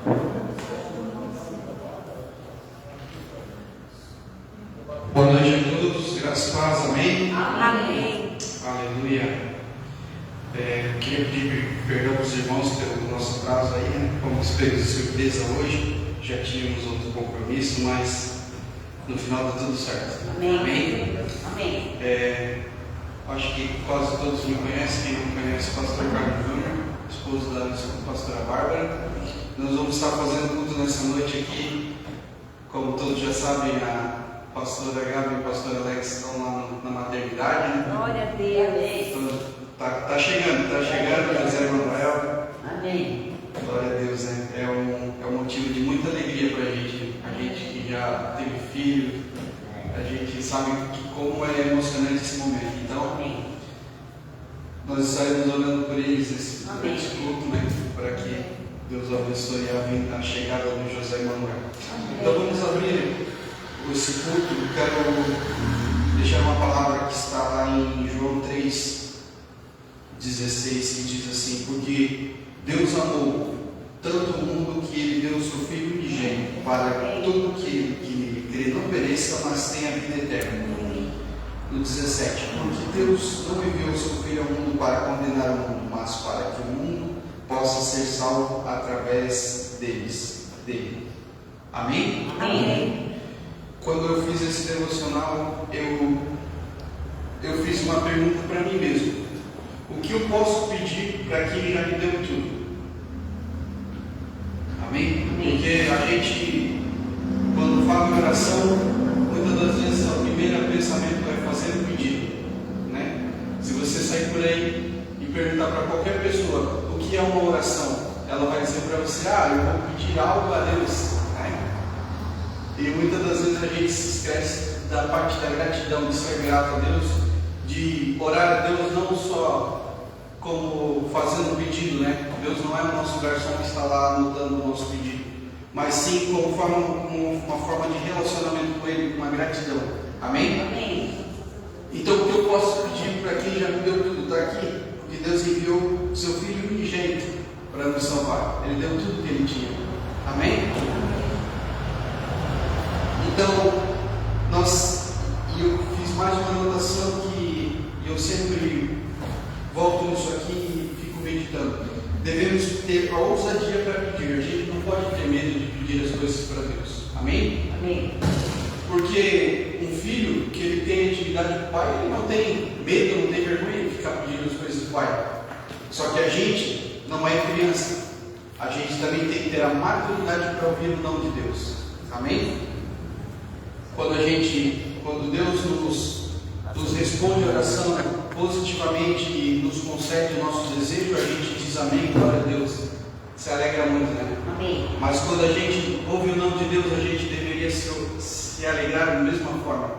Boa noite a todos, graças e paz, amém? Amém. Aleluia. Queria pedir perdão para os irmãos pelo nosso atraso aí, né? Como pego de surpresa hoje, já tínhamos outro compromisso, mas no final dá tudo certo. Amém. Amém. Acho que quase todos me conhecem. Quem não conhece, o pastor Carlos Júnior, esposo da pastora Bárbara. Nós vamos estar fazendo culto nessa noite aqui. Como todos já sabem, a pastora Gabi e o pastor Alex estão lá na maternidade, né? Glória a Deus. Então, tá chegando, José Emanuel. Amém. Glória a Deus, né? É um motivo de muita alegria para a gente que já teve filho, a gente sabe como é emocionante esse momento. Então, Amém. nós estaremos orando por eles nesse culto, né? Para que Deus abençoe a chegada do José Emanuel. Então vamos abrir esse culto. Eu quero deixar uma palavra que está lá em João 3:16, que diz assim: porque Deus amou tanto o mundo que Ele deu o seu Filho unigênito, para que todo aquele que nele crê não pereça, mas tenha vida eterna. No 17: porque Deus não enviou o seu Filho ao mundo para condenar o mundo, mas para que o mundo possa ser salvo através dele. Amém? Amém. Quando eu fiz esse devocional, eu fiz uma pergunta para mim mesmo: o que eu posso pedir para que Ele já me deu tudo? Amém? Porque a gente, quando fala em oração, muitas das vezes o primeiro pensamento que vai fazer é um pedido, né? Se você sair por aí e perguntar para qualquer pessoa o que é uma oração, ela vai dizer para você: eu vou pedir algo a Deus, né? E muitas das vezes a gente se esquece da parte da gratidão, de ser grato a Deus, de orar a Deus não só como fazendo um pedido, né? Deus não é o nosso garçom que está lá anotando o nosso pedido, mas sim como uma forma de relacionamento com Ele, com uma gratidão. Amém? Amém. Então o que eu posso pedir para quem já me deu tudo está aqui, porque Deus enviou o seu Filho unigênito para nos salvar. Ele deu tudo que Ele tinha. Amém? Então, eu fiz mais uma anotação que eu sempre volto nisso aqui e fico meditando. Devemos ter a ousadia para pedir. A gente não pode ter medo de pedir as coisas para Deus. Amém? Amém. Porque um filho que ele tem intimidade com o pai, ele não tem medo, não tem vergonha de ficar pedindo as coisas do pai. Só que a gente não é criança. A gente também tem que ter a maturidade para ouvir o não de Deus. Amém? Quando Deus nos responde a oração positivamente e nos concede o nosso desejo, a gente diz amém, glória a Deus, se alegra muito, né? Amém. Mas quando a gente ouve o não de Deus, a gente deveria se alegrar da mesma forma,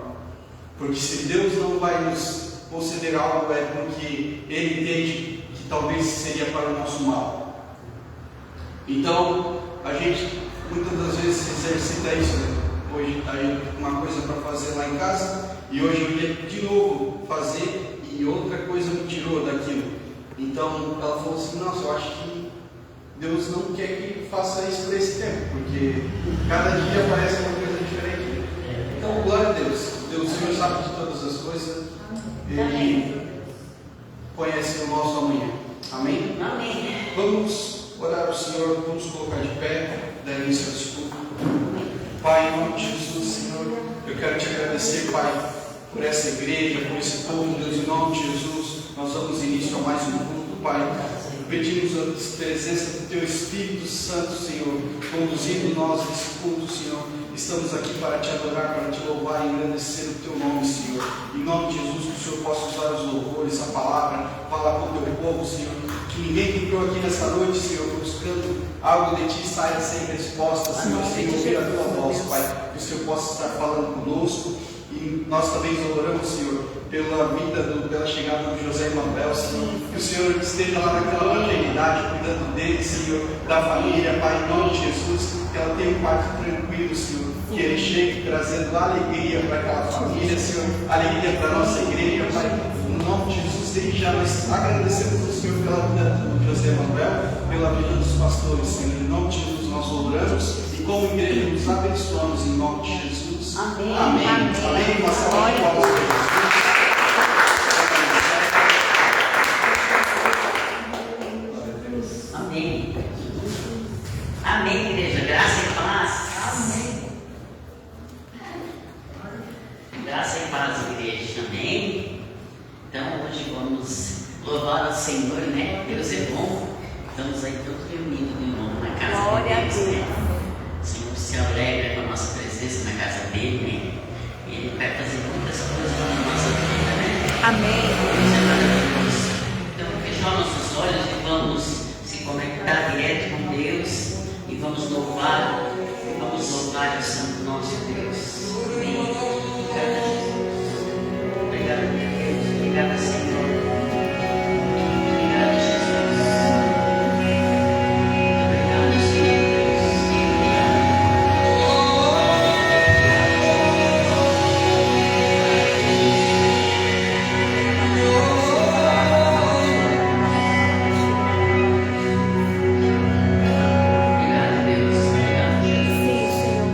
porque se Deus não vai nos conceder algo, é porque Ele entende que talvez seria para o nosso mal. Então a gente muitas das vezes exercita isso, né? Hoje está aí uma coisa para fazer lá em casa, e hoje eu ia de novo fazer, e outra coisa me tirou daquilo. Então ela falou assim: nossa, eu acho que Deus não quer que faça isso por esse tempo, porque cada dia aparece uma coisa diferente. Então, glória a Deus. Deus, o Senhor sabe de todas as coisas. Ele conhece o nosso amanhã. Amém? Amém. Vamos orar ao Senhor, vamos colocar de pé, dar início ao discurso. Pai, em nome de Jesus, Senhor, eu quero te agradecer, Pai, por essa igreja, por esse povo, Deus, em nome de Jesus. Nós damos início a mais um culto, Pai. Pedimos a presença do Teu Espírito Santo, Senhor, conduzindo nós nesse culto, Senhor. Estamos aqui para te adorar, para te louvar e engrandecer o Teu nome, Senhor. Em nome de Jesus, que o Senhor possa usar os louvores, a palavra, falar com o Teu povo, Senhor. Que ninguém que entrou aqui nessa noite, Senhor, buscando algo de Ti, saia sem resposta, Senhor, sem ouvir a Tua voz, Pai. Que o Senhor possa estar falando conosco. E nós também oramos, Senhor, pela chegada do José Emanuel, Senhor. Que o Senhor esteja lá naquela maternidade, cuidando dele, Senhor, da família, Pai, em nome de Jesus. Que ela tenha um parto tranquilo, Senhor. Que ele chegue trazendo alegria para aquela família, Senhor. Alegria para a nossa igreja, Pai. No nome de Jesus, desde já nós agradecemos ao Senhor pela vida do José Emanuel, pela vida dos pastores, Senhor. Em nome de Jesus, nós como igreja, nos abençoamos em nome de Jesus. Amém. Amém. Amém. Amém. Uma salva de Glória a palmas Deus. para Jesus. Amém. Amém, igreja. Graça e paz. Amém. Graça e paz, igreja. Amém. Então, hoje vamos louvar o Senhor, né? Deus é bom. Estamos aí todos reunidos de novo na casa Glória a de Deus, Deus. né? O Senhor se alegra com a nossa presença na casa dele, né? E ele vai fazer muitas coisas na nossa vida, né? Amém. Deus é maravilhoso. Então, fechar nossos olhos e vamos se conectar direto com Deus e vamos louvar o santo nosso Deus. Amém. Obrigada, Jesus. Obrigada, Deus. Obrigada, Senhor. Obrigada, Jesus. Obrigado, Senhor Deus. Obrigado, Deus. Obrigado, Jesus. Sim, Senhor.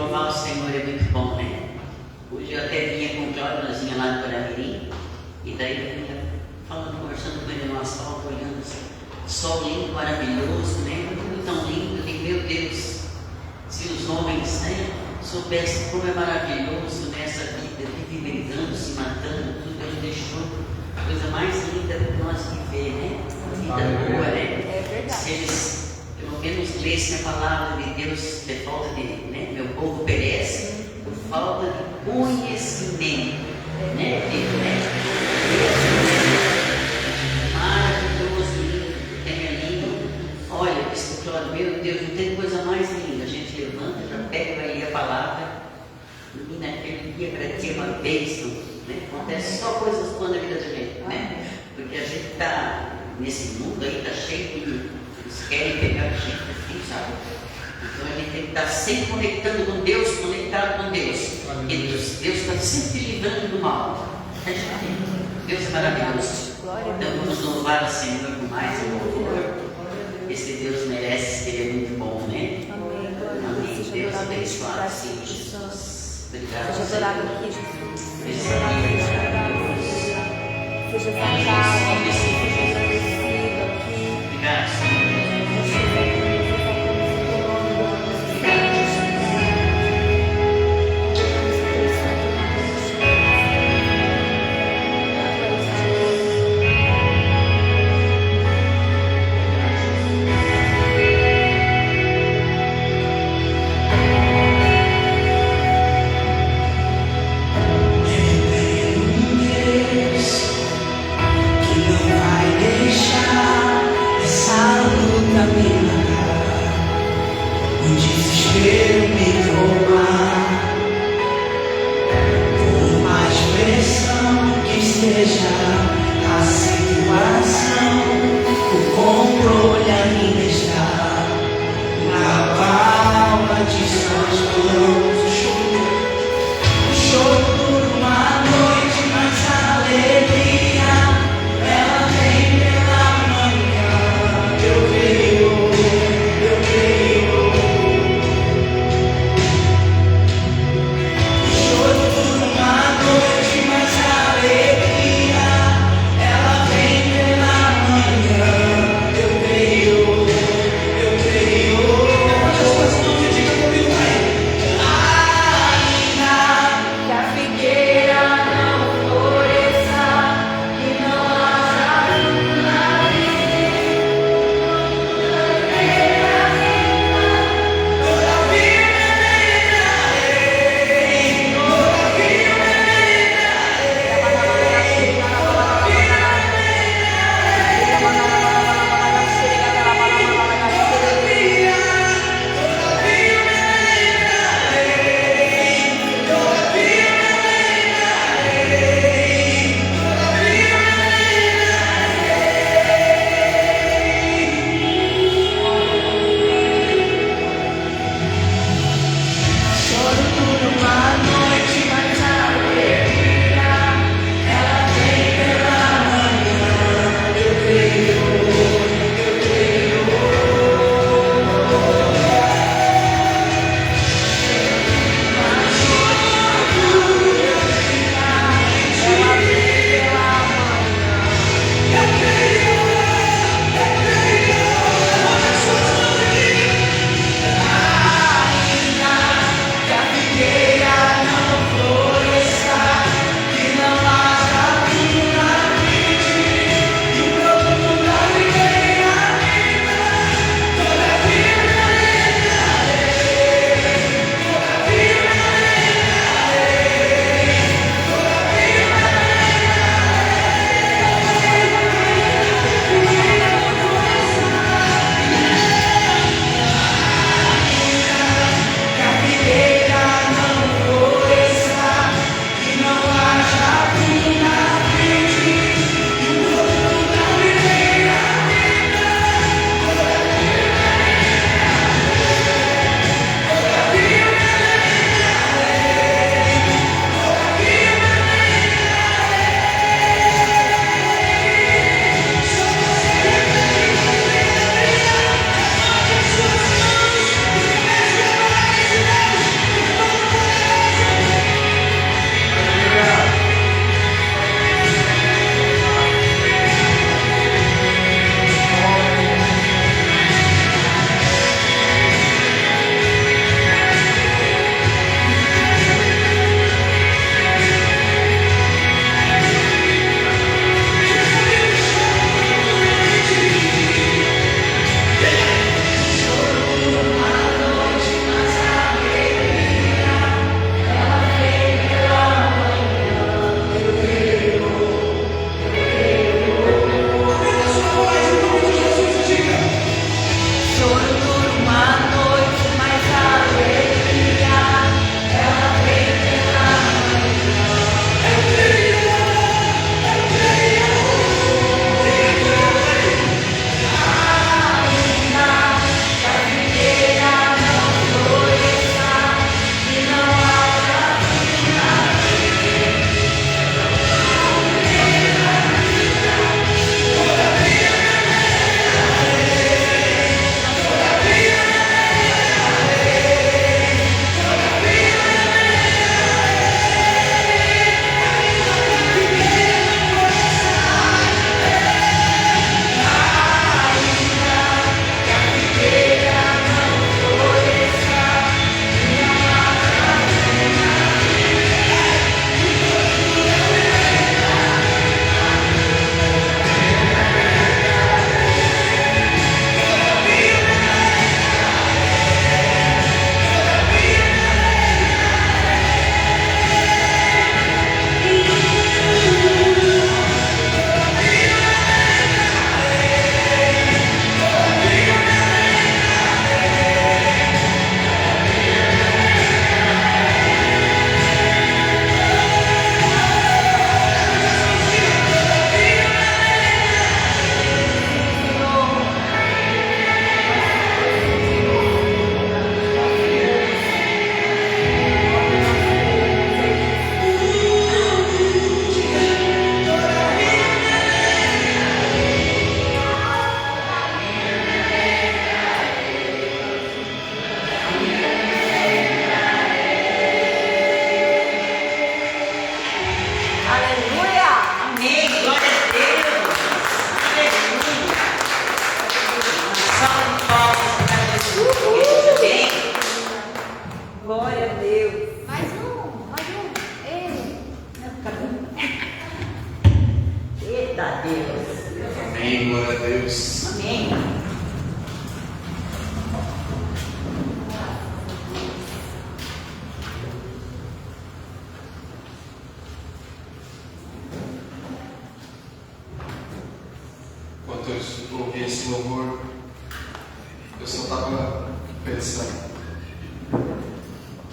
louvar o Senhor é muito bom, né? Hoje eu até vinha com o Cláudio, nós vinha lá no Guaramirim, e daí eu vinha falando, conversando com ele no asfalto, olhando assim, sol lindo, maravilhoso, né? Tudo tão lindo, eu digo, meu Deus, se os homens, né, soubessem como é maravilhoso nessa vida, viver brigando, se matando, tudo Deus deixou, a coisa mais linda para nós viver, né? A vida boa, né? É verdade. Se eles pelo menos lessem a palavra de Deus, por falta de, né, meu povo perece por falta de conhecimento, né? Maravilhoso, lindo, tem ali, olha, escutou, meu Deus, não tem coisa mais linda, a gente levanta, já pega ali a palavra, e naquele dia para ter uma bênção, né? Acontece só coisas boas na vida da gente, né? Porque a gente está nesse mundo aí, está cheio de eles querem pegar a gente assim, sabe? Então a gente tem que estar sempre conectando com Deus, conectado com Deus. E Deus está sempre livrando do mal. Deus é maravilhoso. Então vamos louvar o Senhor com mais louvor. Esse Deus merece, Ele é muito bom, né? Amém. Deus abençoado, Senhor Jesus. Obrigado, Seja adorado Senhor. aqui, Jesus. Esse Seja adorado, dia seja maravilhoso. Seja exaltado, seja agradecido aqui. Obrigado, Senhor. Que não Glória a Deus. Mais um. Ei. Eita Deus. Amém, glória a Deus. Amém. Enquanto eu ouvi esse louvor, eu só estava pensando,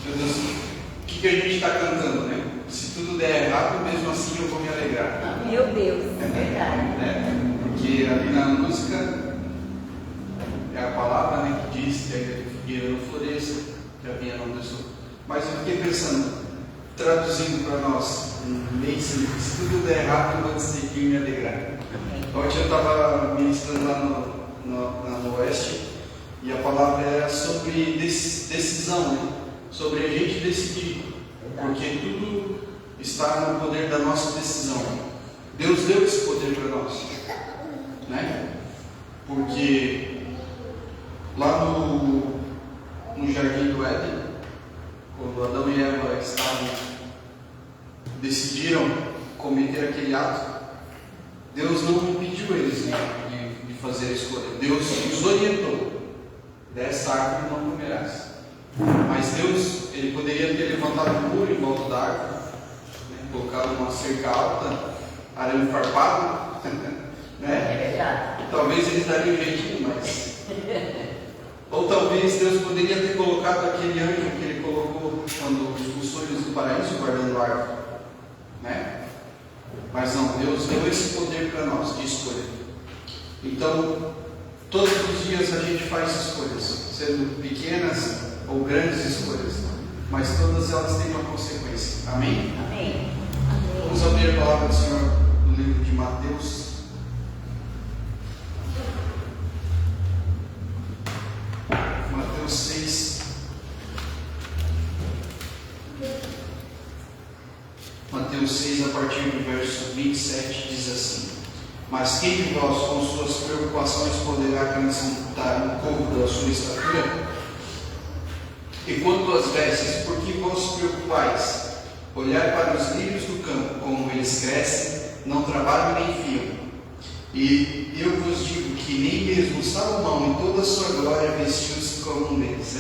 meu Deus, o que a gente está cantando, né? Se tudo der errado, mesmo assim eu vou me alegrar. Meu Deus. É verdade. Né? Porque ali na música é a palavra, né, que diz que a figueira não floresça, que a vinha não dê. Mas eu fiquei pensando, traduzindo para nós, bem simples, se tudo der errado, eu vou decidir me alegrar. Ontem eu estava ministrando lá no Oeste e a palavra era sobre decisão, né? Sobre a gente decidir, porque tudo está no poder da nossa decisão. Deus deu esse poder para nós, né? Porque lá no Jardim do Éden, quando Adão e Eva decidiram cometer aquele ato, Deus não impediu eles de fazer a escolha. Deus os orientou: dessa árvore não comerás. Mas Deus, Ele poderia ter levantado um muro em volta da árvore, né, colocado uma cerca alta, arame farpado, né? É verdade. Talvez eles dariam um jeitinho, mas... Ou talvez Deus poderia ter colocado aquele anjo que Ele colocou quando expulsou eles do paraíso, guardando a árvore, né? Mas não, Deus deu esse poder para nós de escolha. Então, todos os dias a gente faz escolhas, sendo pequenas ou grandes escolhas, mas todas elas têm uma consequência. Amém? Amém. Vamos abrir a palavra do Senhor no livro de Mateus. Mateus 6. Mateus 6, a partir do verso 27, diz assim: Mas quem de vós, com suas preocupações, poderá acrescentar um pouco da sua estatura? E quanto às vestes, por que vos preocupais? Olhai para os lírios do campo, como eles crescem, não trabalham nem fiam. E eu vos digo que nem mesmo Salomão, em toda a sua glória, vestiu-se como um deles.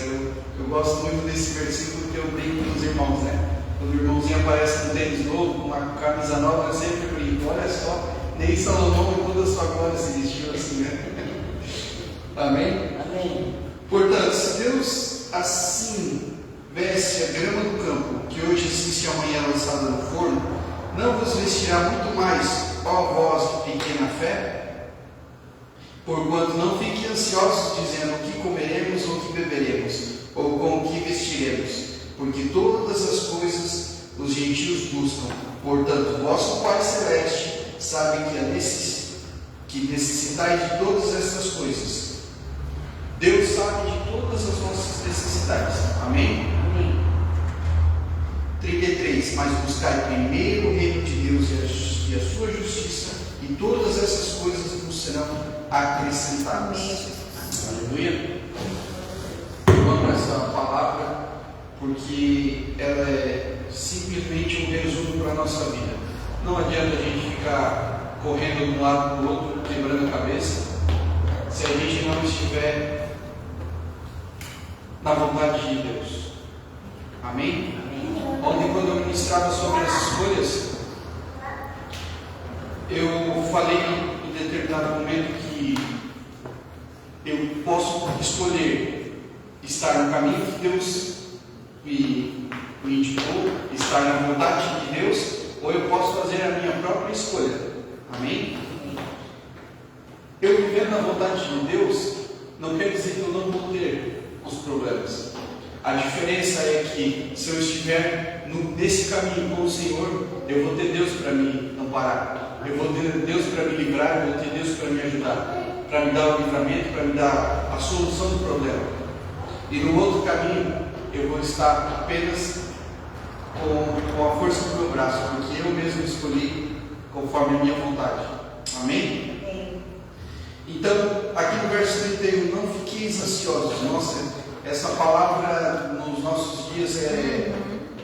Eu gosto muito desse versículo, porque eu brinco com os irmãos, né? Quando o irmãozinho aparece com um tênis novo, com uma camisa nova, eu sempre brinco: olha só, nem Salomão, em toda a sua glória, se vestiu assim, né? Amém? Amém. Portanto, se Deus assim veste a grama do campo, que hoje existe e amanhã é lançada no forno, não vos vestirá muito mais, ó vós de pequena fé? Porquanto não fiquem ansiosos, dizendo o que comeremos ou o que beberemos, ou com o que vestiremos, porque todas as coisas os gentios buscam. Portanto, vosso Pai Celeste sabe que necessitais de todas estas coisas. Deus sabe de todas as nossas necessidades. Amém? Amém. 33. Mas buscai primeiro o reino de Deus e a sua justiça, e todas essas coisas vos serão acrescentadas. Aleluia. Eu amo essa palavra porque ela é simplesmente um resumo para a nossa vida. Não adianta a gente ficar correndo de um lado para o outro, quebrando a cabeça, se a gente não estiver na vontade de Deus. Amém? Ontem, quando eu ministrava sobre as escolhas, eu falei em determinado momento que eu posso escolher estar no caminho que Deus me indicou, estar na vontade de Deus, ou eu posso fazer a minha própria escolha. Amém? Eu viver na vontade de Deus não quer dizer que eu não vou ter os problemas. A diferença é que se eu estiver nesse caminho com o Senhor, eu vou ter Deus para me amparar, eu vou ter Deus para me livrar, eu vou ter Deus para me ajudar, para me dar o livramento, para me dar a solução do problema. E no outro caminho, eu vou estar apenas com a força do meu braço, porque eu mesmo escolhi conforme a minha vontade. Amém? Então, aqui no verso 31, não fiqueis ansiosos. Nossa, essa palavra nos nossos dias dias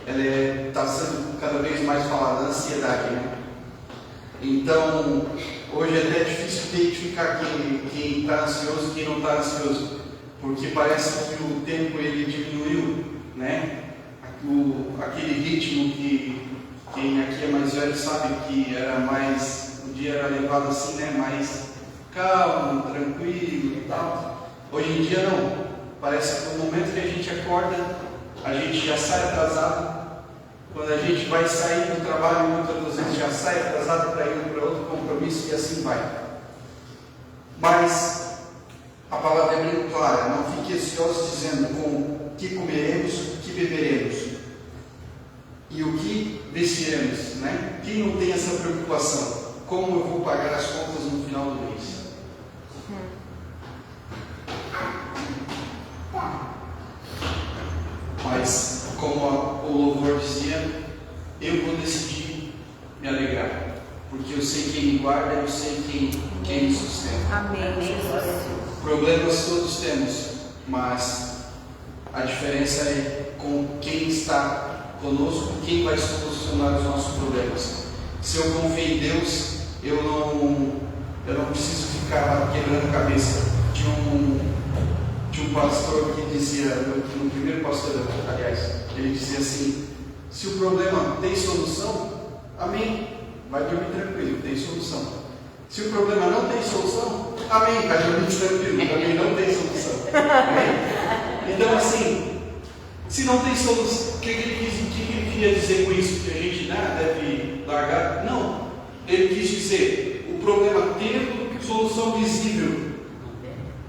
ela está sendo cada vez mais falada, a ansiedade, né? Então, hoje é até difícil identificar quem está ansioso e quem não está ansioso, porque parece que o tempo ele diminuiu, né? Aquele ritmo que quem aqui é mais velho sabe que era mais, o dia era levado assim, né? Mais calmo, tranquilo e tal. Hoje em dia não. Parece que no momento que a gente acorda, a gente já sai atrasado. Quando a gente vai sair do trabalho, muitas das vezes já sai atrasado para ir para outro compromisso e assim vai. Mas a palavra é bem clara: não fique ansioso dizendo com o que comeremos, o que beberemos e o que vestiremos, né? Quem não tem essa preocupação? Como eu vou pagar as contas no final do mês? Mas, como o louvor dizia, eu vou decidir me alegrar, porque eu sei quem me guarda, eu sei quem me sustenta. Amém, Jesus. Problemas todos temos, mas a diferença é com quem está conosco, quem vai solucionar os nossos problemas. Se eu confio em Deus, eu não preciso ficar quebrando a cabeça. Tinha um pastor que dizia, no primeiro pastor, aliás, ele dizia assim: se o problema tem solução, amém, vai dormir tranquilo, tem solução. Se o problema não tem solução, amém, vai dormir tranquilo, também não tem solução. Amém? Então, assim, se não tem solução, o que ele queria dizer com isso? Que a gente deve largar? Não, ele quis dizer, o problema tendo solução visível,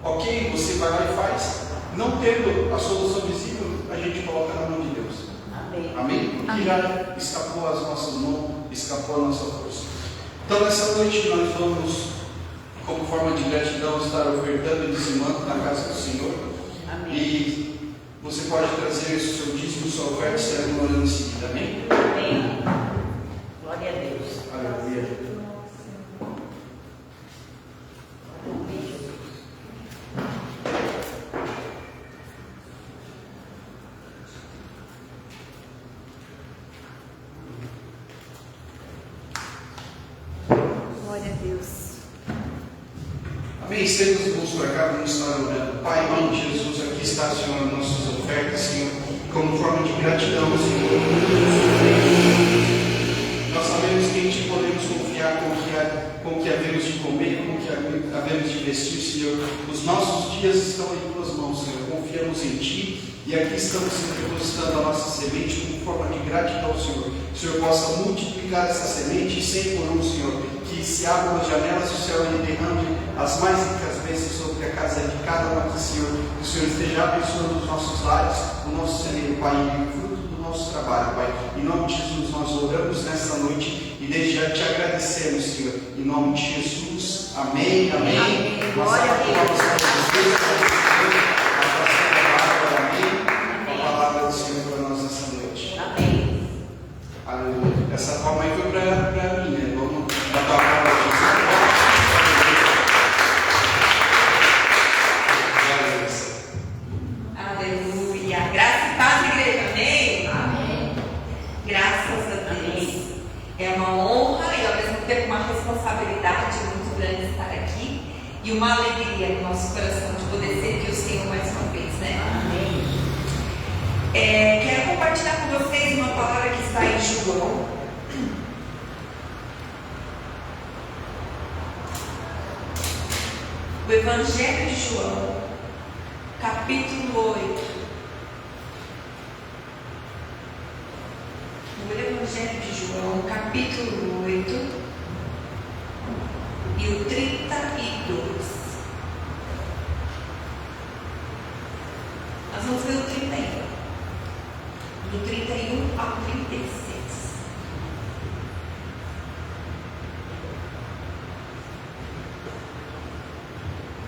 ok, você vai lá e faz. Não tendo a solução visível, a gente coloca na mão de Deus. Amém. Amém? Porque já escapou às nossas mãos, escapou a nossa força. Então, nessa noite, nós vamos, como forma de gratidão, estar ofertando e dizimando na casa do Senhor. Amém. E você pode trazer o seu dízimo, sua oferta, estaremos orando em seguida. Amém? Amém. Glória a Deus. Aleluia. Glória a Deus. Amém. Estenda os mãos para cá, vamos estar orando. Pai, em nome de Jesus, aqui está, Senhor, nossas ofertas, Senhor, como forma de gratidão, Senhor. Nós sabemos que em Ti podemos confiar com que havemos de comer, com que havemos de vestir, Senhor. Os nossos dias estão em Tuas mãos, Senhor. Confiamos em Ti e aqui estamos, Senhor, depositando a nossa semente como forma de gratidão, Senhor. Que o Senhor possa multiplicar essa semente 100 por 1, Senhor. Que se abram as janelas do céu e derrame as mais ricas bênçãos sobre a casa de cada um aqui, Senhor. Que o Senhor esteja abençoando os nossos lares, o nosso celeiro, Pai, e o fruto do nosso trabalho, Pai. Em nome de Jesus, nós oramos nesta noite e desde já te agradecemos, Senhor. Em nome de Jesus. Amém. Amém. Amém. Glória a Deus. A palavra do Senhor para nós nessa noite. Amém. Aleluia. Essa palma aí foi para mim, né? Vamos dar a palavra a Jesus. Aleluia. Graça e paz, igreja. Amém? Amém. Graças a Deus. É uma honra e ao mesmo tempo uma responsabilidade muito grande estar aqui e uma alegria no nosso coração de poder servir o Senhor mais uma vez, né? Amém. Quero compartilhar com vocês uma palavra que está em João. O Evangelho de João, capítulo 8. O Evangelho de João, capítulo 8 e o 32. Nós vamos ver o 31. Do 31 ao 36.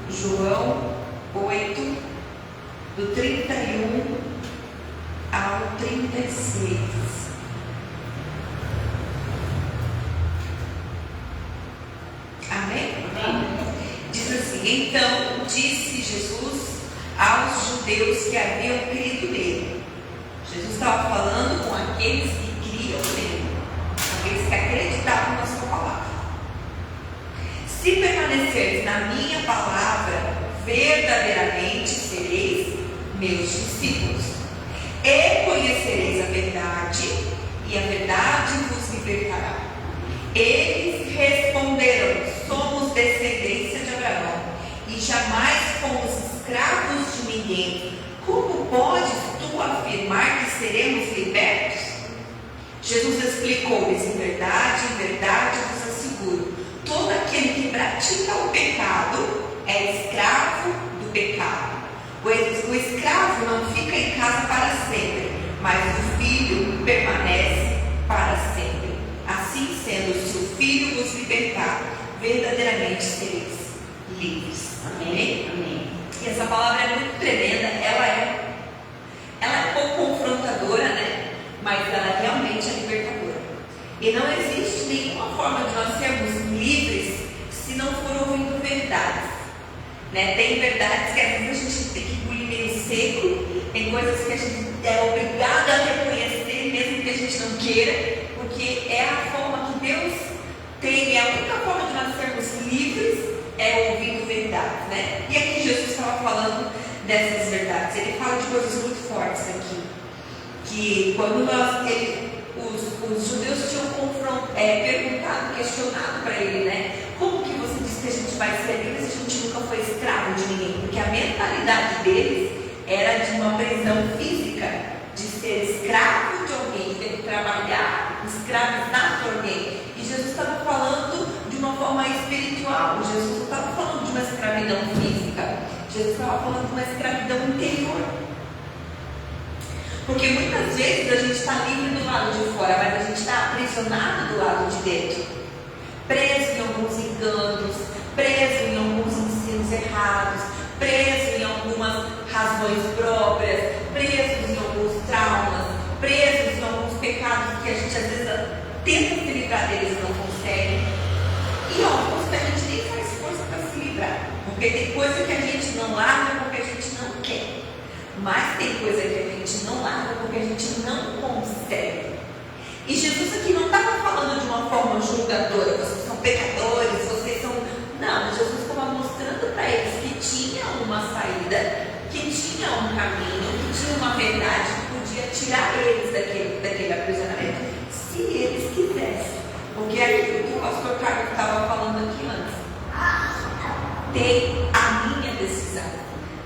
João 8, do 31 ao 36. Amém? Diz assim: então disse Jesus aos judeus que haviam crido nele. Jesus estava falando com aqueles que criam nele, aqueles que acreditavam na sua palavra. Se permanecerdes na minha palavra, verdadeiramente sereis meus discípulos, e conhecereis a verdade, e a verdade vos libertará. Eles responderam: somos descendência de Abraão, e jamais fomos escravos de ninguém. Como podes tu afirmar que seremos libertos? Jesus explicou-lhes: em verdade vos asseguro, todo aquele que pratica o pecado é escravo do pecado. O escravo não fica em casa para sempre, mas o filho permanece para sempre. Assim sendo, se o filho vos libertar, verdadeiramente sereis livres. Amém? Amém. E essa palavra é muito tremenda. Ela é um pouco confrontadora, né? Mas ela realmente é libertadora. E não existe nenhuma forma de nós sermos livres se não for ouvindo verdades, né? Tem verdades que às vezes a gente tem que engolir meio seco, tem coisas que a gente é obrigado a reconhecer mesmo que a gente não queira, porque é a forma que Deus tem, é a única forma de nós sermos livres é ouvindo verdades, né? E aqui Jesus estava falando dessas verdades. Ele fala de coisas muito fortes aqui, que quando os judeus tinham perguntado, questionado para ele, né? Como que você diz que a gente vai ser livre se a gente nunca foi escravo de ninguém? Porque a mentalidade deles era de uma prisão física, de ser escravo de alguém, de ter que trabalhar, escravizar de alguém. E Jesus estava falando de uma forma espiritual. Jesus não estava falando de uma escravidão física. Jesus estava falando de uma escravidão interior. Porque muitas vezes a gente está livre do lado de fora, mas a gente está aprisionado do lado de dentro, preso em alguns enganos, preso em alguns ensinos errados, preso em algumas razões próprias, presos em alguns traumas, presos em alguns pecados que a gente às vezes tenta se livrar deles e não consegue. E alguns que a gente nem faz força para se livrar, porque tem coisa que a gente não larga porque a gente não quer. Mas tem coisa que a gente não larga porque a gente não consegue. E Jesus aqui não estava falando de uma forma julgadora: vocês são pecadores, vocês são... Não, Jesus estava mostrando para eles que tinha uma saída, que tinha um caminho, que tinha uma verdade que podia tirar eles daquele aprisionamento, se eles quisessem. Porque é aquilo que o pastor Carlos estava falando aqui antes. Tem a minha decisão,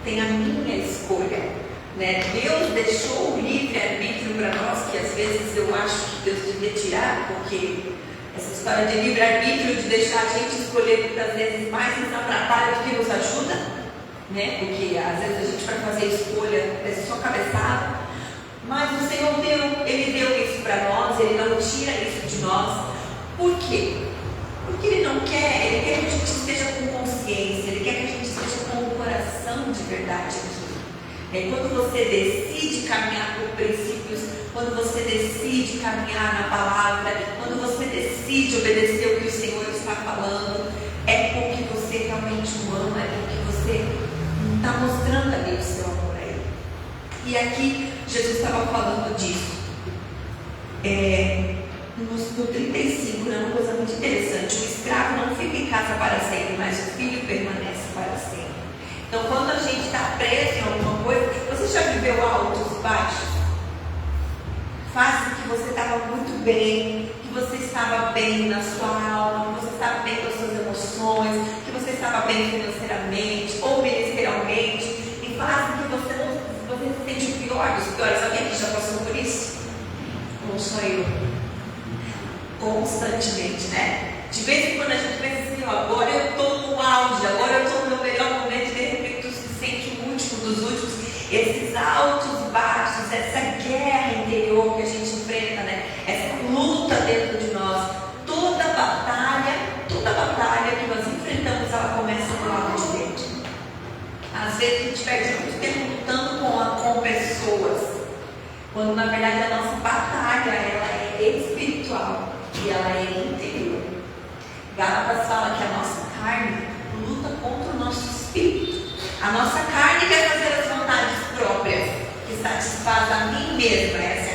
tem a minha escolha, né? Deus deixou o livre-arbítrio para nós, que às vezes eu acho que Deus devia tirar, porque essa história de livre-arbítrio, de deixar a gente escolher, muitas vezes mais nos atrapalha do que nos ajuda, né? Porque às vezes a gente vai fazer escolha, é só cabeçada. Mas o Senhor Ele deu isso para nós, Ele não tira isso de nós. Por quê? Porque Ele não quer, Ele quer que a gente esteja com consciência, Ele quer que a gente esteja com o coração de verdade aqui. Quando você decide caminhar por princípios, quando você decide caminhar na palavra, quando você decide obedecer o que o Senhor está falando, é porque você realmente o ama, é porque você está mostrando ali o seu amor a Ele. E aqui Jesus estava falando disso. No 35, uma coisa muito interessante: o escravo não fica em casa para sempre, mas o filho permanece para sempre. Então, quando a gente está preso em alguma coisa, você já viveu altos e baixos? Fases que você estava muito bem, que você estava bem na sua alma, que você estava bem com as suas emoções, que você estava bem financeiramente ou ministerialmente, e fases que você se sente o pior dos piores. Alguém aqui já passou por isso? Ou só eu? Constantemente, né? De vez em quando a gente pensa assim: ó, agora eu estou no auge, agora eu estou no meu melhor momento, e de repente tu se sente o último dos últimos. Esses altos, baixos, essa guerra interior que a gente enfrenta, né? Essa luta dentro de nós, toda batalha que nós enfrentamos, ela começa do lado de dentro. Às vezes a gente perde muito tempo lutando com pessoas, quando na verdade a nossa batalha ela é espiritual e ela é interior. Gálatas fala que a nossa carne luta contra o nosso espírito. A nossa carne quer fazer as vontades próprias, que satisfaz a mim mesma. Essa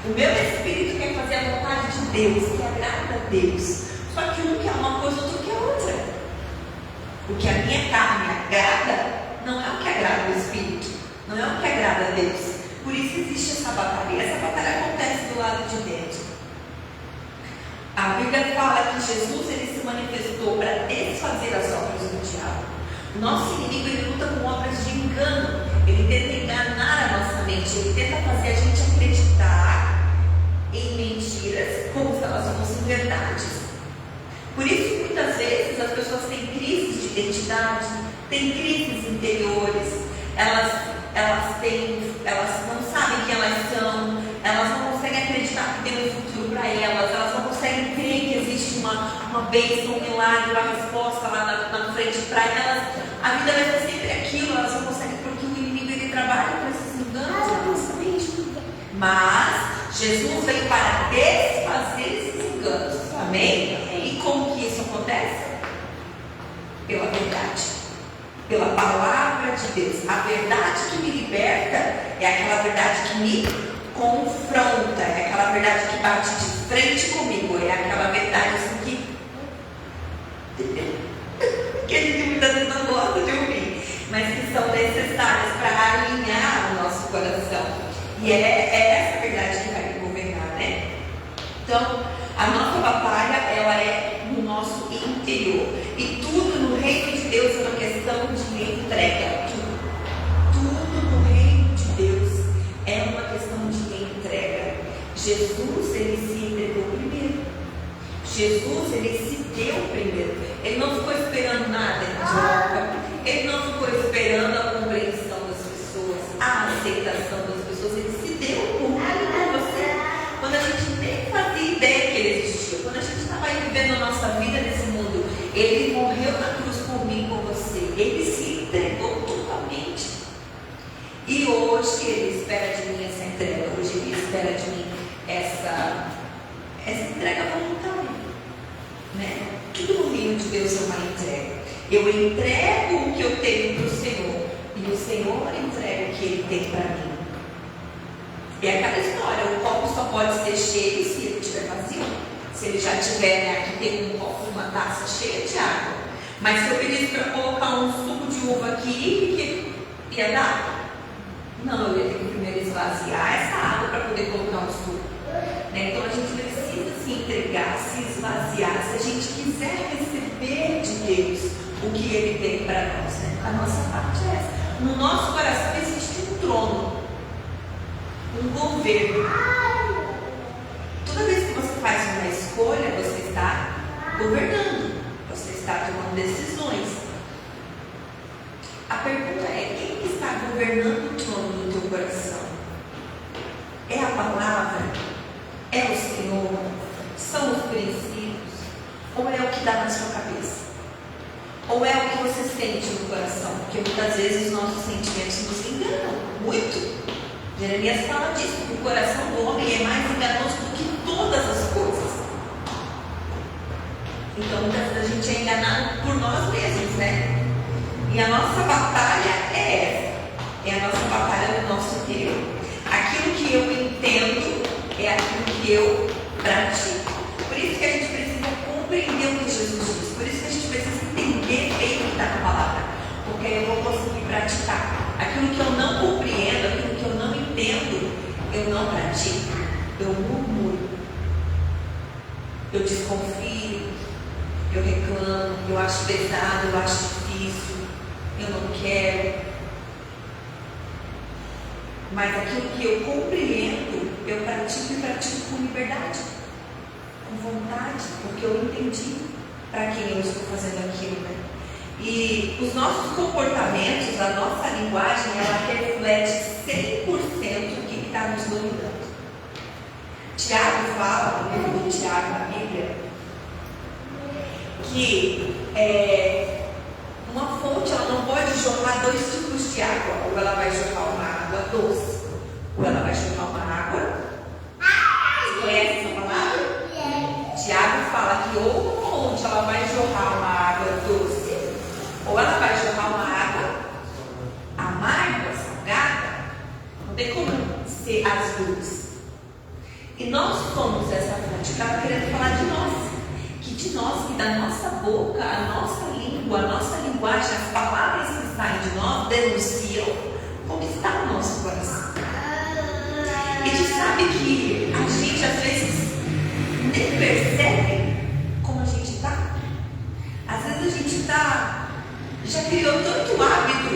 O meu espírito quer fazer a vontade de Deus, que agrada a Deus. Só que um quer uma coisa, outro quer outra. O que a minha carne agrada não é o que agrada o Espírito, não é o que agrada a Deus. Por isso existe essa batalha. E essa batalha acontece do lado de dentro. A Bíblia fala que Jesus ele se manifestou para desfazer as obras do diabo. O nosso inimigo ele luta com obras de engano. Ele tenta enganar a nossa mente. Ele tenta fazer a gente acreditar em mentiras como se elas fossem verdades. Por isso, muitas vezes, as pessoas têm crises de identidade, têm crises interiores, elas não sabem quem elas são, elas não conseguem acreditar que tem um futuro para elas não conseguem crer que existe uma bênção, um milagre, uma resposta lá na frente para elas. A vida vai ser sempre aquilo, elas não conseguem, porque o inimigo ele trabalha com esses enganos na nossa mente. Mas Jesus veio para desfazer esses enganos, amém? E como que isso acontece? Pela verdade, pela palavra de Deus. A verdade que me liberta é aquela verdade que me confronta, é aquela verdade que bate de frente comigo, é aquela verdade assim que a gente muitas vezes não gosta de ouvir, mas que são necessárias para alinhar o nosso coração. E é essa verdade que vai me governar, né? Então, a nossa batalha, ela é no nosso interior. E tudo no reino de Deus é uma questão de entrega. Tudo no reino de Deus é uma questão de entrega. Jesus, ele se entregou primeiro. Jesus, ele se deu primeiro. Ele não ficou esperando nada em troca. Ele não ficou esperando a compreensão das pessoas, a aceitação das pessoas. Ele se deu por mim e por você. Quando a gente nem fazia ideia que ele existia, quando a gente estava vivendo a nossa vida nesse mundo, ele morreu na cruz por mim e por você. Ele se entregou totalmente. E hoje ele espera de mim essa entrega. Hoje ele espera de mim essa entrega voluntária, né? Tudo no reino de Deus é uma entrega. Eu entrego o que eu tenho para o Senhor e o Senhor entrega o que Ele tem para mim. É aquela história, o copo só pode ser cheio se ele estiver vazio. Se ele já tiver, né, aqui tem um copo, uma taça cheia de água. Mas se eu pedisse para colocar um suco de uva aqui, o que ia dar? Não, eu ia ter que primeiro esvaziar essa água para poder colocar um suco. Né? Então a gente precisa se entregar, se esvaziar, se a gente quiser receber de Deus o que Ele tem para nós. Né? A nossa parte é essa. No nosso coração existe um trono, um governo. Toda vez que você faz uma escolha, você está governando, você está tomando decisões. A pergunta é: quem está governando o trono do teu coração? É a palavra? É o Senhor? São os princípios? Ou é o que dá na sua cabeça? Ou é o que você sente no coração? Porque muitas vezes os nossos sentimentos nos enganam muito. Jeremias fala disso, que o coração do homem é mais enganoso do que todas as coisas. Então muitas vezes a gente é enganado por nós mesmos, né? E a nossa batalha é essa. É a nossa batalha no nosso interior. Aquilo que eu entendo é aquilo que eu pratico. Por isso que a gente precisa compreender o que Jesus diz. Por isso que a gente precisa entender bem o que está na palavra. Porque aí eu vou conseguir praticar. Aquilo que eu não compreendo, aquilo que eu não entendo, eu não pratico. Eu murmuro. Eu desconfio. Eu reclamo. Eu acho pesado. Eu acho difícil. Eu não quero. Mas aquilo que eu compreendo, eu pratico e pratico com liberdade, com vontade, porque eu entendi para quem eu estou fazendo aquilo, né? E os nossos comportamentos, a nossa linguagem, ela reflete 100% o que está nos dominando. Tiago fala, no livro de Tiago, na Bíblia, que uma fonte ela não pode jorrar 2 tipos de água. Ou ela vai jorrar uma água doce, ou ela vai jorrar uma água. Você conhece essa palavra? Tiago fala que ou uma fonte ela vai jorrar uma água doce, ou ela vai jorrar uma água amarga, salgada. Não tem como ser as duas. E nós somos essa fonte. Estava querendo falar de nós. Que da nossa boca, a nossa língua, a nossa linguagem, as palavras que saem de nós denunciam como está o nosso coração. E tu sabe que a gente às vezes nem percebe como a gente está. Às vezes a gente já criou tanto hábito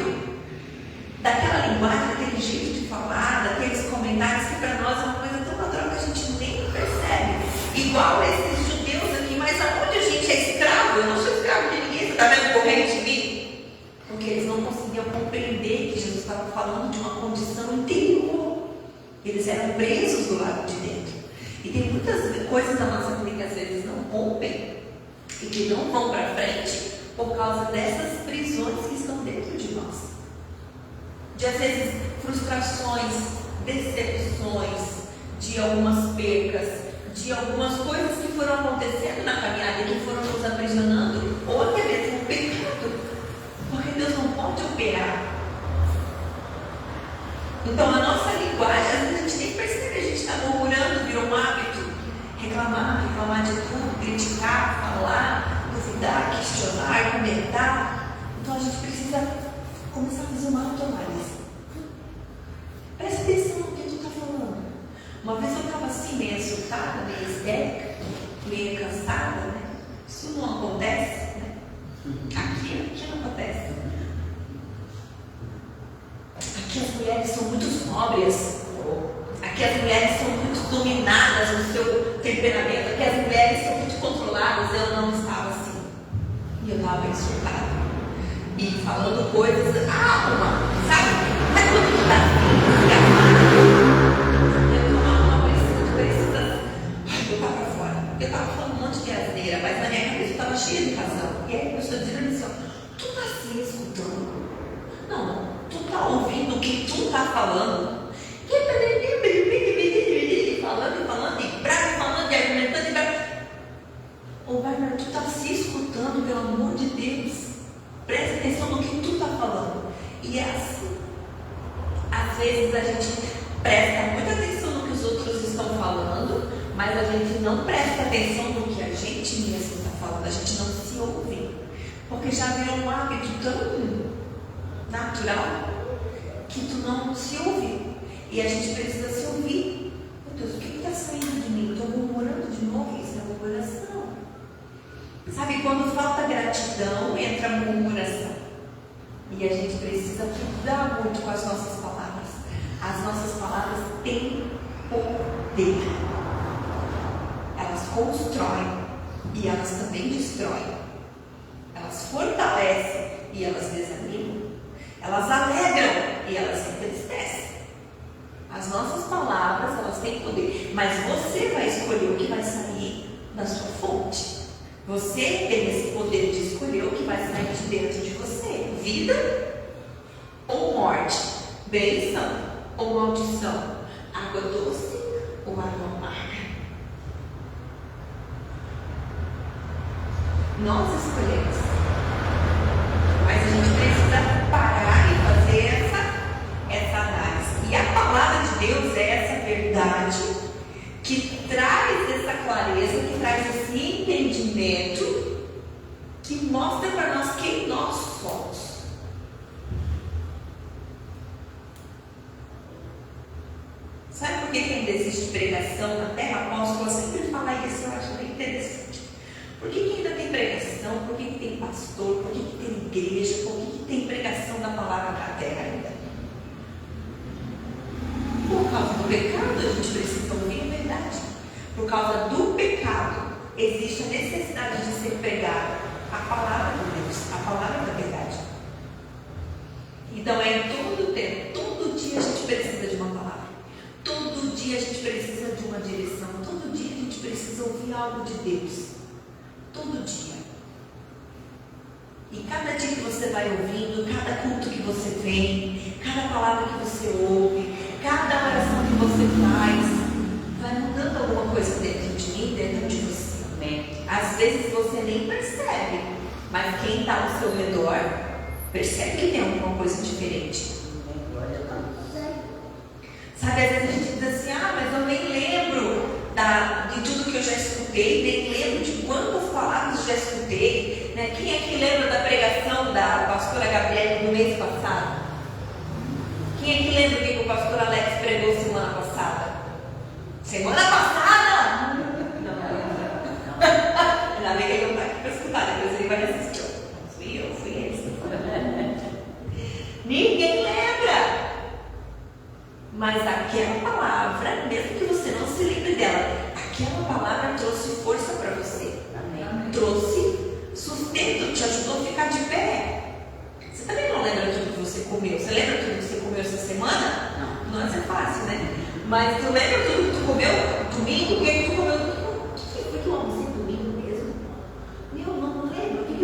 daquela linguagem, daquele jeito de falar, daqueles comentários que para nós é uma coisa tão natural que a gente nem percebe. Igual esses judeus aqui, mas aonde a gente é escravo? Eu não sou escravo de ninguém, você está vendo corrente de mim? Porque eles não conseguiam compreender que Jesus estava falando de uma condição interior. Eles eram presos do lado de dentro. E tem muitas coisas na nossa vida que às vezes não rompem e que não vão para frente por causa dessas prisões que estão dentro de nós. De às vezes frustrações, decepções, de algumas percas, de algumas coisas que foram acontecendo na caminhada e que foram nos aprisionando, ou até mesmo o pecado, porque Deus não pode operar. Então a nossa linguagem, às vezes a gente nem percebe, a gente está murmurando, virou um hábito, reclamar de tudo, criticar, falar, duvidar, questionar, comentar. Então a gente precisa começar a fazer uma autoanálise. Presta atenção no que tu está falando. Uma vez eu estava assim, meio assustada, meio histérica, meio cansada, né? Isso não acontece, né? Aqui não acontece. Aqui as mulheres são muito sóbrias. Aqui as mulheres são muito dominadas no seu temperamento. Aqui as mulheres são muito controladas. Eu não estava assim. E eu estava bem surtada. E falando coisas, sabe? Mas quando tu está eu estava pra fora. Eu estava falando um monte de asneira, mas na minha cabeça eu estava cheia de razão. E aí eu estou dizendo assim, ó, tu está se escutando? Não, tu está ouvindo o que tu está falando? Falando e argumentando e bravo. Ô Bárbara, tu está se escutando, pelo amor de Deus. Presta atenção no que tu está falando. E é assim. Às vezes a gente presta muita atenção no que os outros estão falando, mas a gente não presta atenção no que a gente mesmo está falando. A gente não se ouve. Porque já virou um hábito tão natural que tu não se ouve. E a gente precisa se ouvir. Meu Deus, o que está saindo de mim? Estou murmurando de novo? Isso é murmuração. Sabe, quando falta gratidão, entra murmuração. E a gente precisa cuidar muito com as nossas palavras. As nossas palavras têm poder. Elas constroem e elas também destroem. Elas fortalecem e elas desanimam. Elas alegram e elas entristecem. As nossas palavras, elas têm poder. Mas você vai escolher o que vai sair da sua fonte. Você tem esse poder de escolher o que vai sair de dentro de você. Vida ou morte. Bênção ou maldição. Água doce ou água amarga. Nós escolhemos. Mas a gente precisa parar e fazer essa análise. E a palavra de Deus é essa verdade que traz essa clareza, que traz esse entendimento, que mostra para nós quem nós somos. Sabe por que ainda existe pregação na terra? A apóstola sempre fala isso, eu acho bem interessante. Por que ainda tem pregação? Por que tem pastor? Por que tem igreja? Por que tem pregação da palavra na terra ainda? Por causa do pecado, a gente precisa ouvir a verdade. Por causa do pecado, existe a necessidade de ser pregada a palavra de Deus, a palavra da verdade. Então é em todo tempo, todo dia a gente precisa de uma palavra. Todo dia a gente precisa de uma direção. Todo dia a gente precisa ouvir algo de Deus. Todo dia. E cada dia que você vai ouvindo, cada culto que você vem, cada palavra que você ouve, cada oração que você faz, vai mudando alguma coisa dentro de mim, dentro de você. Às vezes você nem percebe, mas quem está ao seu redor percebe que tem alguma coisa diferente. Sabe, às vezes a gente diz assim, mas eu nem lembro escutei, nem lembro de quantas palavras já escutei. Né? Quem é que lembra da pregação da pastora Gabriele no mês passado? Quem é que lembra o que o pastor Alex pregou semana passada? Semana passada? Não. Ainda bem que ele não está aqui para escutar, depois ele vai assistir. Fui ele. Ninguém lembra. Mas aquela palavra, mesmo que você não se lembre dela, aquela palavra trouxe força para você. Amém. Trouxe sustento, te ajudou a ficar de pé. Você também não lembra tudo que você comeu? Você lembra tudo que você comeu essa semana? Não. Não é fácil, né? Mas tu lembra tudo que tu comeu domingo? O que é que tu comeu domingo? O que foi que eu almocei domingo mesmo? Eu não lembro. O que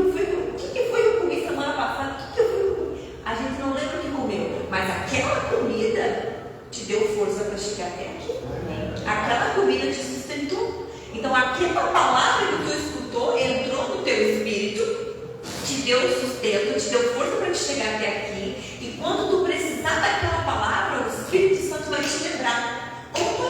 foi que eu comi semana passada? O que eu comi? A gente não lembra o que comeu. Mas aquela comida te deu força para chegar até aqui. Aquela comida te sustentou. Então aquela palavra que tu escutou entrou no teu espírito, te deu sustento, te deu força para te chegar até aqui. E quando tu precisar daquela palavra, o Espírito Santo vai te lembrar. Opa,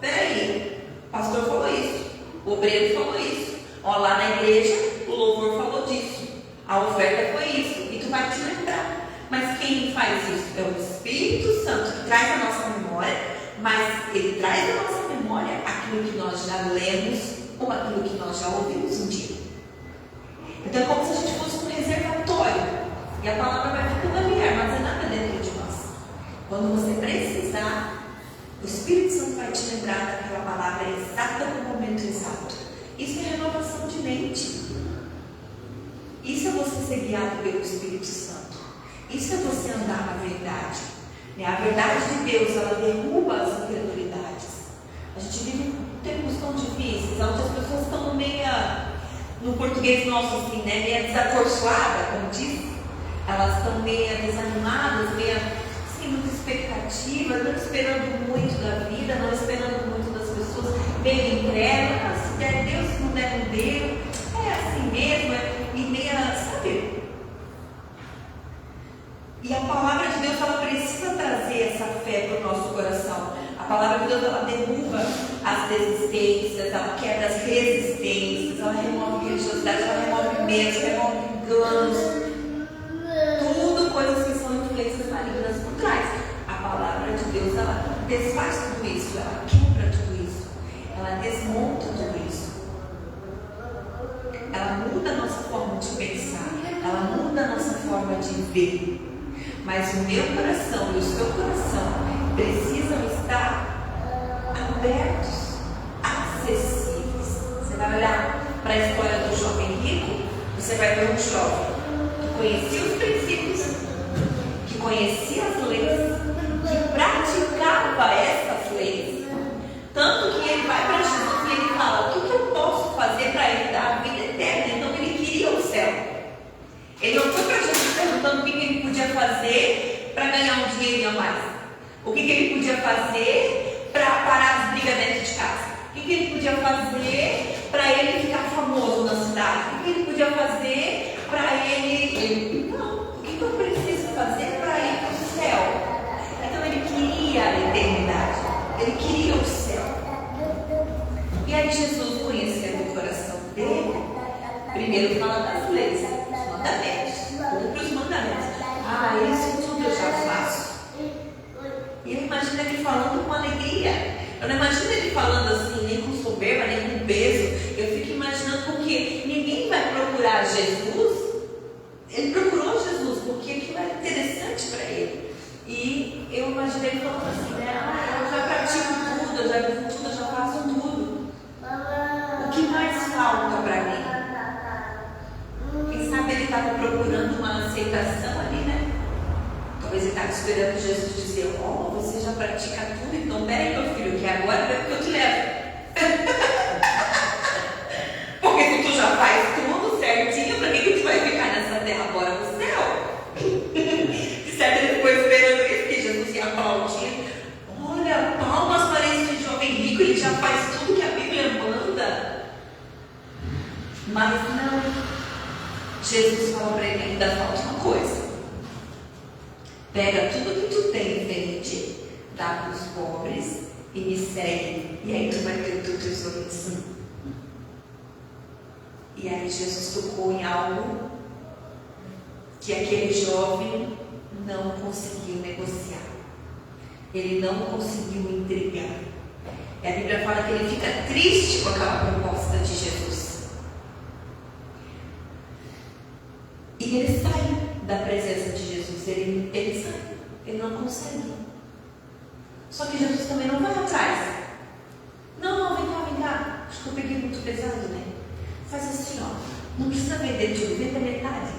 peraí, o pastor falou isso, o obreiro falou isso, ó, lá na igreja o louvor falou disso, a oferta foi isso, e tu vai te lembrar. Mas quem faz isso é o Espírito Santo, que traz a nossa memória, mas ele traz a nossa memória aquilo que nós já lemos ou aquilo que nós já ouvimos um dia. Então é como se a gente fosse um reservatório e a palavra vai ficando ali, armazenada dentro de nós. Quando você precisar, o Espírito Santo vai te lembrar daquela palavra exata no momento exato. Isso é renovação de mente. Isso é você ser guiado pelo Espírito Santo. Isso é você andar na verdade. A verdade de Deus, ela derruba as incredulidades. A gente vive tempos tão difíceis, onde as pessoas estão no português nosso assim, né, meio desacorçoadas, como diz. Elas estão meio desanimadas, meio sem muita expectativa, não esperando muito da vida, não esperando muito das pessoas, meio incrédulas. Se der Deus, se não der, não deu. É assim mesmo, e meio, sabe? E a palavra de Deus, ela precisa trazer essa fé para o nosso coração. A palavra de Deus, ela derruba as desistências, ela quebra as resistências, ela remove religiosidade, ela remove medos, remove enganos, tudo coisas que são influências malignas por trás. A palavra de Deus, ela desfaz tudo isso, ela quebra tudo isso, ela desmonta tudo isso. Ela muda a nossa forma de pensar, ela muda a nossa forma de ver. Mas o meu coração e o seu coração precisam estar abertos, acessíveis. Você vai olhar para a história do jovem rico, você vai ver um jovem que conhecia os princípios, que conhecia as leis, que praticava essas leis. Tanto que ele vai para Jesus e ele fala: o que eu posso fazer para herdar a vida eterna? Então ele queria o céu. Ele não foi para Jesus perguntando o que ele podia fazer para ganhar um dinheiro a mais. O que ele podia fazer para parar as brigas dentro de casa. O que ele podia fazer para ele ficar famoso na cidade. O que ele podia fazer para ele... Não, o que eu preciso fazer para ir para o céu? Então ele queria a eternidade. Ele queria o céu. E aí Jesus, conhecendo o coração dele, primeiro fala das leis, os mandamentos, cumpre os mandamentos. Isso tudo eu já faço. E eu imagino ele falando com alegria. Eu não imagino ele falando assim, nem com soberba, nem com peso. Eu fico imaginando porque ninguém vai procurar Jesus. Ele procurou Jesus porque aquilo era interessante para ele. E eu imaginei ele falando assim, né? Eu já pratico tudo, eu já vivo tudo, eu já faço tudo. O que mais falta para mim? Quem sabe ele estava procurando uma aceitação ali, né? Talvez ele estava esperando Jesus dizer: você já pratica tudo, então peraí, meu filho, que agora é que eu te levo. Porque se tu já faz tudo certinho, para que tu vai ficar nessa terra agora no céu? De certo, ele ficou esperando isso, que Jesus ia aplaudir. Olha, palmas para esse jovem rico, ele já faz tudo que a Bíblia manda. Mas não. Jesus fala para ele: ainda falta uma coisa. Pega tudo que tu tem, vende, dá para os pobres e me segue. E aí tu vai ter o teu tesouro em cima. E aí Jesus tocou em algo que aquele jovem não conseguiu negociar. Ele não conseguiu entregar. E a Bíblia fala que ele fica triste com aquela proposta de Jesus. E ele sai da presença de Jesus. Ele sai. Ele não consegue. Só que Jesus também não vai atrás. Não, vem cá. Acho que eu peguei muito pesado, né? Faz assim, ó. Não precisa vender tudo, vende a metade.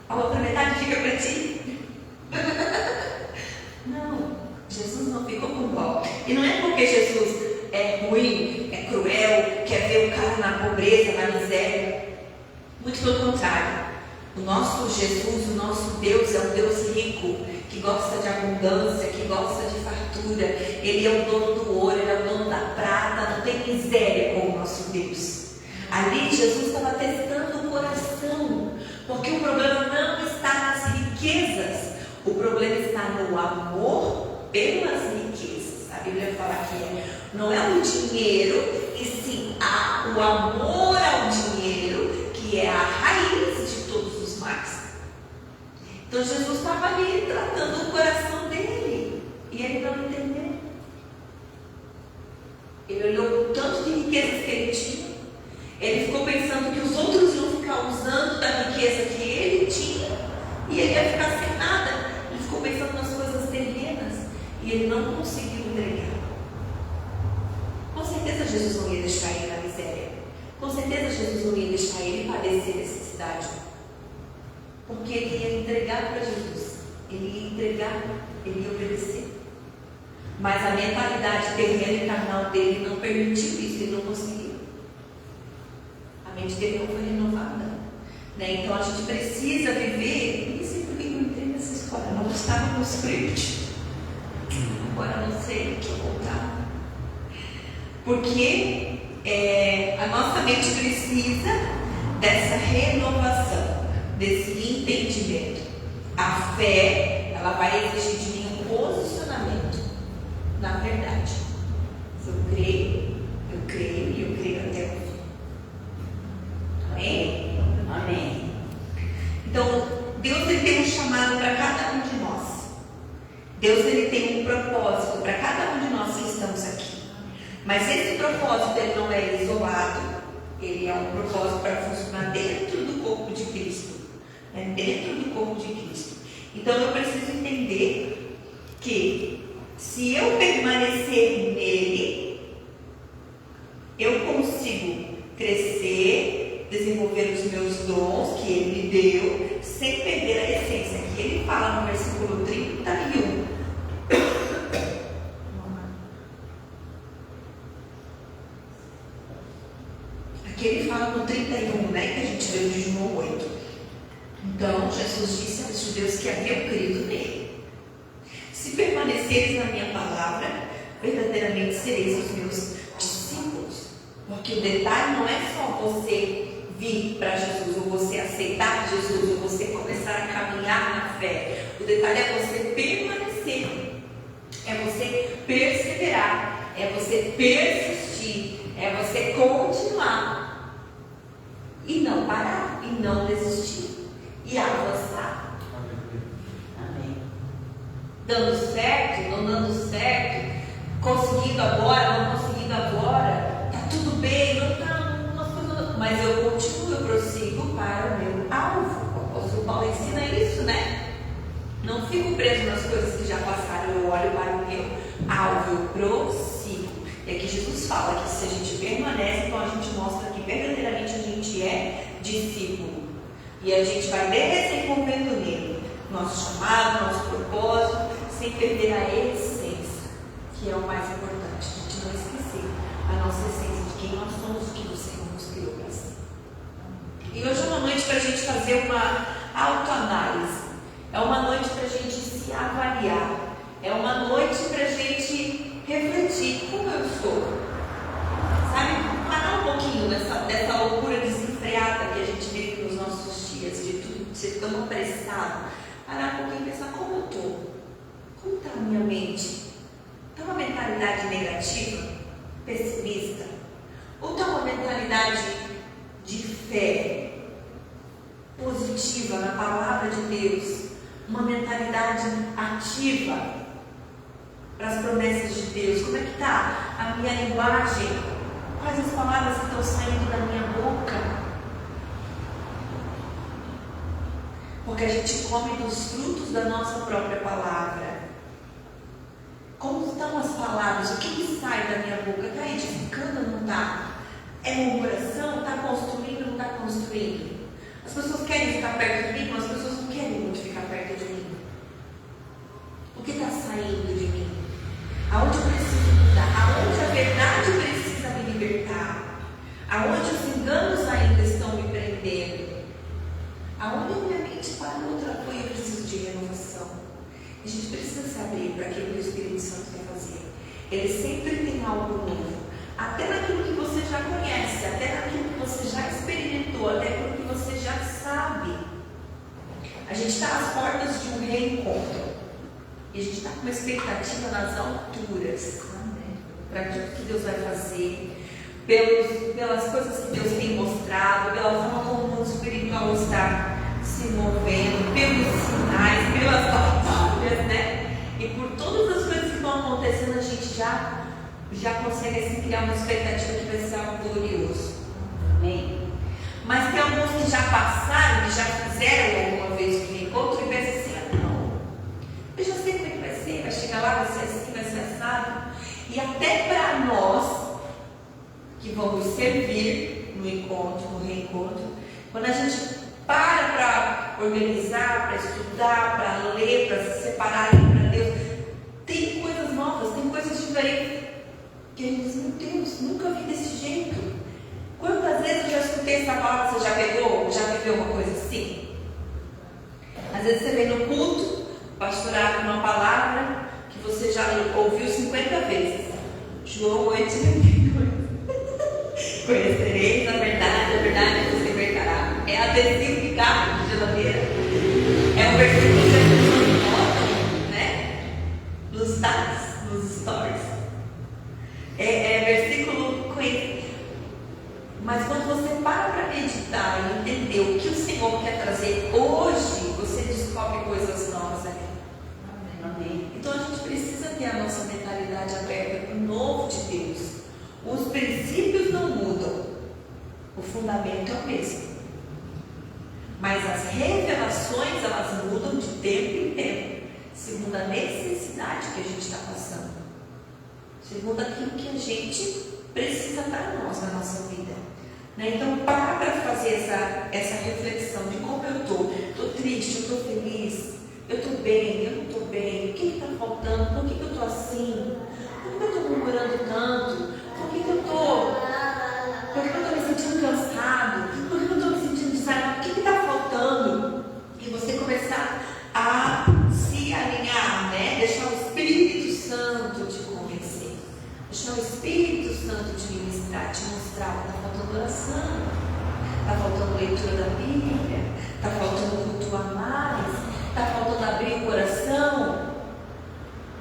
A outra metade fica para ti. Não, Jesus não ficou com dó. E não é porque Jesus é ruim, é cruel, quer ver o cara na pobreza, na miséria. Muito pelo contrário. O nosso Jesus, o nosso Deus é um Deus rico, que gosta de abundância, que gosta de fartura. Ele é o dono do ouro, ele é o dono da prata, não tem miséria com o nosso Deus. Ali Jesus estava testando o coração, porque o problema não está nas riquezas, o problema está no amor pelas riquezas. A Bíblia fala que não é o dinheiro, e sim o amor ao dinheiro, que é a raiz de todos os males. Então Jesus estava ali tratando o coração dele, e ele não entendeu. Ele olhou o tanto de riquezas que ele tinha. Ele ficou pensando que os outros iam ficar usando da riqueza que ele tinha e ele ia ficar sem nada. Ele ficou pensando nas coisas terrenas e ele não conseguiu entregar. Com certeza Jesus não ia deixar ele na miséria. Com certeza Jesus não ia deixar ele padecer necessidade. Porque ele ia entregar para Jesus. Ele ia entregar, ele ia obedecer. Mas a mentalidade terrena e carnal dele não permitiu isso, ele não conseguiu. A mente dele não foi renovada, né? Então a gente precisa viver. E sempre que eu entrei nessa história, não estava no script. Agora não sei o que contar. Porque a nossa mente precisa dessa renovação, desse entendimento. A fé, ela vai exigir de mim um posicionamento na verdade. Se eu creio e eu creio até o fim. Amém? Amém. Então, Deus ele tem um chamado para cada um de nós. Deus ele tem um propósito para cada um de nós que estamos aqui. Mas esse propósito ele não é isolado. Ele é um propósito para funcionar dentro do corpo de Cristo. Né? Dentro do corpo de Cristo. Então, eu preciso entender que se eu permanecer nele, eu consigo crescer, desenvolver os meus dons que ele me deu, sem perder a essência. Aqui ele fala no versículo 31. Aqui ele fala no 31, né, que a gente leu de João 8. Então, Jesus disse aos judeus que haviam crido nele: se permaneceres na minha palavra, verdadeiramente sereis os meus discípulos. Porque o detalhe não é só você vir para Jesus, ou você aceitar Jesus, ou você começar a caminhar na fé. O detalhe é você permanecer, é você perseverar, é você persistir, é você continuar e não parar, e não desistir, e avançar. Amém. Dando certo, não dando certo, conseguindo agora, não conseguindo agora, tá tudo bem, não tá, mas eu continuo, eu prossigo para o meu alvo. O apóstolo Paulo ensina isso, né? Não fico preso nas coisas que já passaram, eu olho para o meu alvo, eu prossigo. E aqui Jesus fala que se a gente permanece, então a gente mostra que verdadeiramente a gente é discípulo. E a gente vai desenvolvendo nele nosso chamado, nosso propósito, sem perder a essência, que é o mais importante. A gente não esquecer a nossa essência de quem nós somos, o que o Senhor nos criou para ser. E hoje é uma noite para a gente fazer uma autoanálise. É uma noite para a gente se avaliar. É uma noite para a gente refletir como eu estou. Sabe, parar um pouquinho dessa loucura desenfreada que a gente vive nos nossos dias, de tudo ser tão apressado. Parar um pouquinho e pensar como eu estou. Como está a minha mente? Está uma mentalidade negativa, pessimista? Ou está uma mentalidade de fé positiva na palavra de Deus, uma mentalidade ativa para as promessas de Deus. Como é que está a minha linguagem? Quais as palavras que estão saindo da minha boca? Porque a gente come dos frutos da nossa própria palavra. Como estão as palavras? O que sai da minha boca? Está edificando ou não está? É murmuração? Está construindo ou não está construindo? As pessoas querem ficar perto de mim, mas as pessoas não querem muito ficar perto de mim. O que está saindo de mim? Aonde eu preciso mudar? Aonde a verdade precisa me libertar? Aonde os enganos ainda estão me prendendo? Aonde a minha mente parou outra coisa, eu preciso de renovação. A gente precisa se abrir para aquilo que o Espírito Santo quer fazer. Ele sempre tem algo novo. Até naquilo que você já conhece, até naquilo que você já experimentou, até naquilo que você já sabe. A gente está às portas de um reencontro. E a gente está com uma expectativa nas alturas. Para aquilo que Deus vai fazer. Pelas coisas que Deus tem mostrado, pela forma como o mundo espiritual está se movendo, pelos sinais, pelas batalhas, né? E por todas as coisas que estão acontecendo, a gente já consegue assim, criar uma expectativa que vai ser algo glorioso. Amém? Mas tem alguns que já passaram, que já fizeram alguma vez o reencontro e pensam assim, não, eu já sei como é que vai ser, vai chegar lá, vai ser assim, vai ser assado. E até para nós, que vamos servir no encontro, no reencontro, quando a gente para organizar, para estudar, para ler, para se separar para Deus, tem coisas novas, tem coisas diferentes que a gente diz, meu Deus, nunca vi desse jeito. Quantas vezes eu já escutei essa palavra, você já pegou, já viveu uma coisa assim? Às vezes você vem no culto, pastorado uma palavra que você já ouviu 50 vezes. João 8:32. Conhecereis a verdade vos libertará. É adesivo de carro de geladeira. É um versículo que as pessoas notam, né? Nos stats, nos stories. É versículo conhecido. Mas quando você para meditar e entender o que o Senhor quer trazer hoje, você descobre coisas novas ali. Amém. Então a gente precisa ter a nossa mentalidade aberta para o novo de Deus. Os princípios não mudam, o fundamento é o mesmo. Mas as revelações, elas mudam de tempo em tempo, segundo a necessidade que a gente está passando, segundo aquilo que a gente precisa para nós, na nossa vida. Né? Então, para fazer essa reflexão de como eu estou triste, eu estou feliz, eu estou bem, eu não estou bem, o que está faltando, por que eu estou assim, por que eu estou murmurando tanto? Por que eu estou me sentindo cansado? Por que eu estou me sentindo desanimado? O que está faltando? E você começar a se alinhar, né? Deixar o Espírito Santo te convencer. Deixar o Espírito Santo te ministrar, te mostrar. Está faltando oração. Está faltando leitura da Bíblia. Está faltando cultuar mais. Está faltando abrir o coração.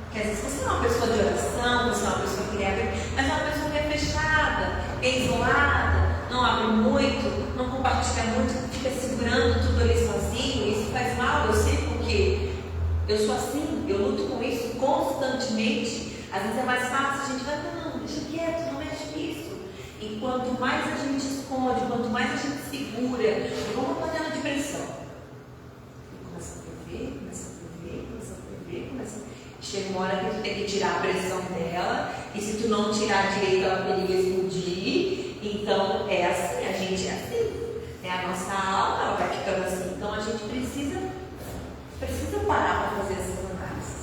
Porque às vezes você não é uma pessoa de oração, você é uma pessoa que quer abrir, mas é uma pessoa que é fechada, é isolada, não abre muito, não compartilha muito, fica segurando tudo ali sozinho. Isso faz mal, eu sei porque eu sou assim, eu luto com isso constantemente. Às vezes é mais fácil, a gente vai, não, deixa quieto, não mexe nisso. E quanto mais a gente esconde, quanto mais a gente segura, é como uma panela de pressão. E começa a ferver, começa a ferver, começa a ferver, começa a... Chega uma hora que tu tem que tirar a pressão dela, e se tu não tirar direito, ela periga explodir. Então é assim, a gente é assim. É a nossa alma, ela vai ficando assim. Então a gente precisa parar para fazer essas análises.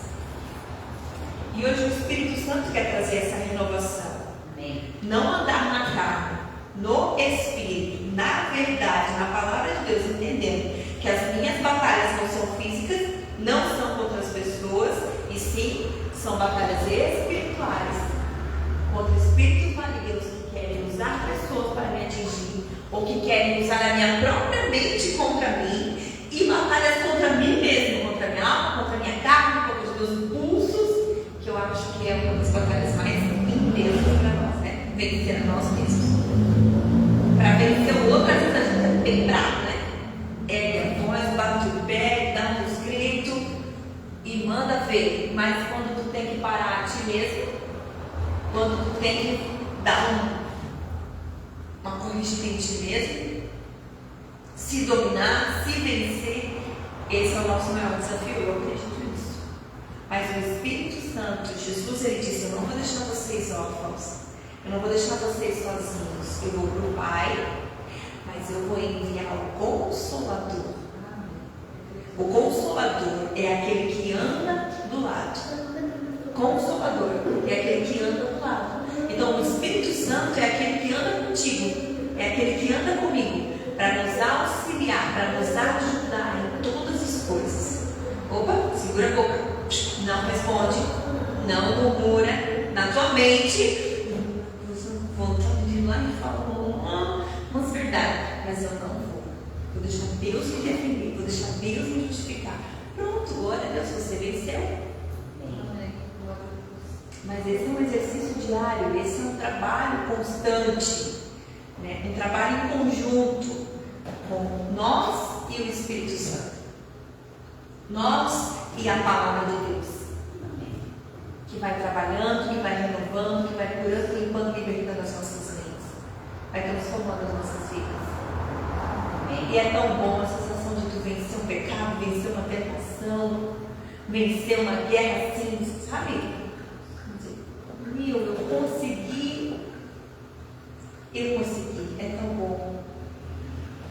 E hoje o Espírito Santo quer trazer essa renovação. Amém. Não andar na carne, no Espírito, na verdade, na palavra de Deus, entendendo que as minhas batalhas não são físicas, não são contra as pessoas, e sim, são batalhas espirituais contra espíritos malignos que querem usar pessoas para me atingir, ou que querem usar a minha própria mente contra mim, e batalhas contra mim mesmo, contra a minha alma, contra a minha carne, contra os meus impulsos, que eu acho que é uma das batalhas mais intensas para nós, né? Vencer a nós mesmos. Para vencer o outro, às vezes a gente é bem bravo, né? É voz, bate o pé, dá uns gritos e manda ver. Mas quando tu tem que parar a ti mesmo, quando tu tem que dar uma corrigida em ti mesmo, se dominar, se vencer, esse é o nosso maior desafio, eu acredito nisso. Mas o Espírito Santo, Jesus, ele disse: eu não vou deixar vocês órfãos, eu não vou deixar vocês sozinhos, eu vou para o Pai, mas eu vou enviar o Consolador. O Consolador é aquele que anda do lado. Consolador é aquele que anda do lado. Então o Espírito Santo é aquele que anda contigo, é aquele que anda comigo, para nos auxiliar, para nos ajudar em todas as coisas. Opa, segura a boca, não responde, não murmura na tua mente. Voltando de lá e fala umas verdades, mas eu não vou. Vou deixar Deus me defender, vou deixar Deus me justificar. Pronto, glória a Deus, você venceu. Mas esse é um exercício diário, esse é um trabalho constante, né? Um trabalho em conjunto com nós e o Espírito Santo. Nós e a palavra de Deus, que vai trabalhando, que vai renovando, que vai curando, limpando, libertando as nossas mentes, vai transformando as nossas vidas. E é tão bom a sensação de tu vencer um pecado, vencer uma tentação, vencer uma guerra assim, sabe? Eu consegui, é tão bom.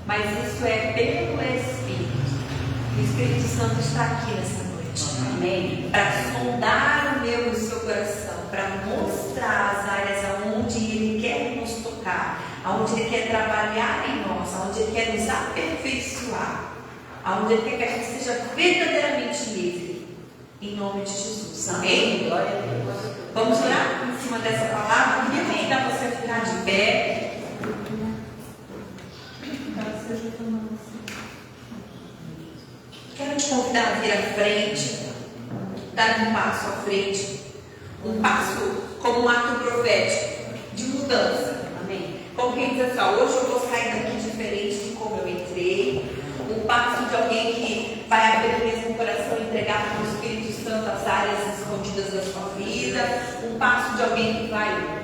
Mas isso é pelo Espírito. O Espírito Santo está aqui nessa noite. Amém. Para sondar o meu e o seu coração, para mostrar as áreas aonde Ele quer nos tocar, aonde Ele quer trabalhar em nós, aonde Ele quer nos aperfeiçoar, aonde Ele quer que a gente seja verdadeiramente livre. Em nome de Jesus. Amém? Glória a Deus. Vamos orar em cima dessa palavra. Eu queria convidar você a ficar de pé. Quero te convidar a vir à frente, dar um passo à frente, um passo como um ato profético de mudança. Amém? Como quem diz assim: hoje eu vou sair daqui diferente de como eu entrei. Um passo de alguém que vai abrir o mesmo coração e entregar para o Espírito Santo as áreas escondidas da sua vida. Um passo de alguém que vai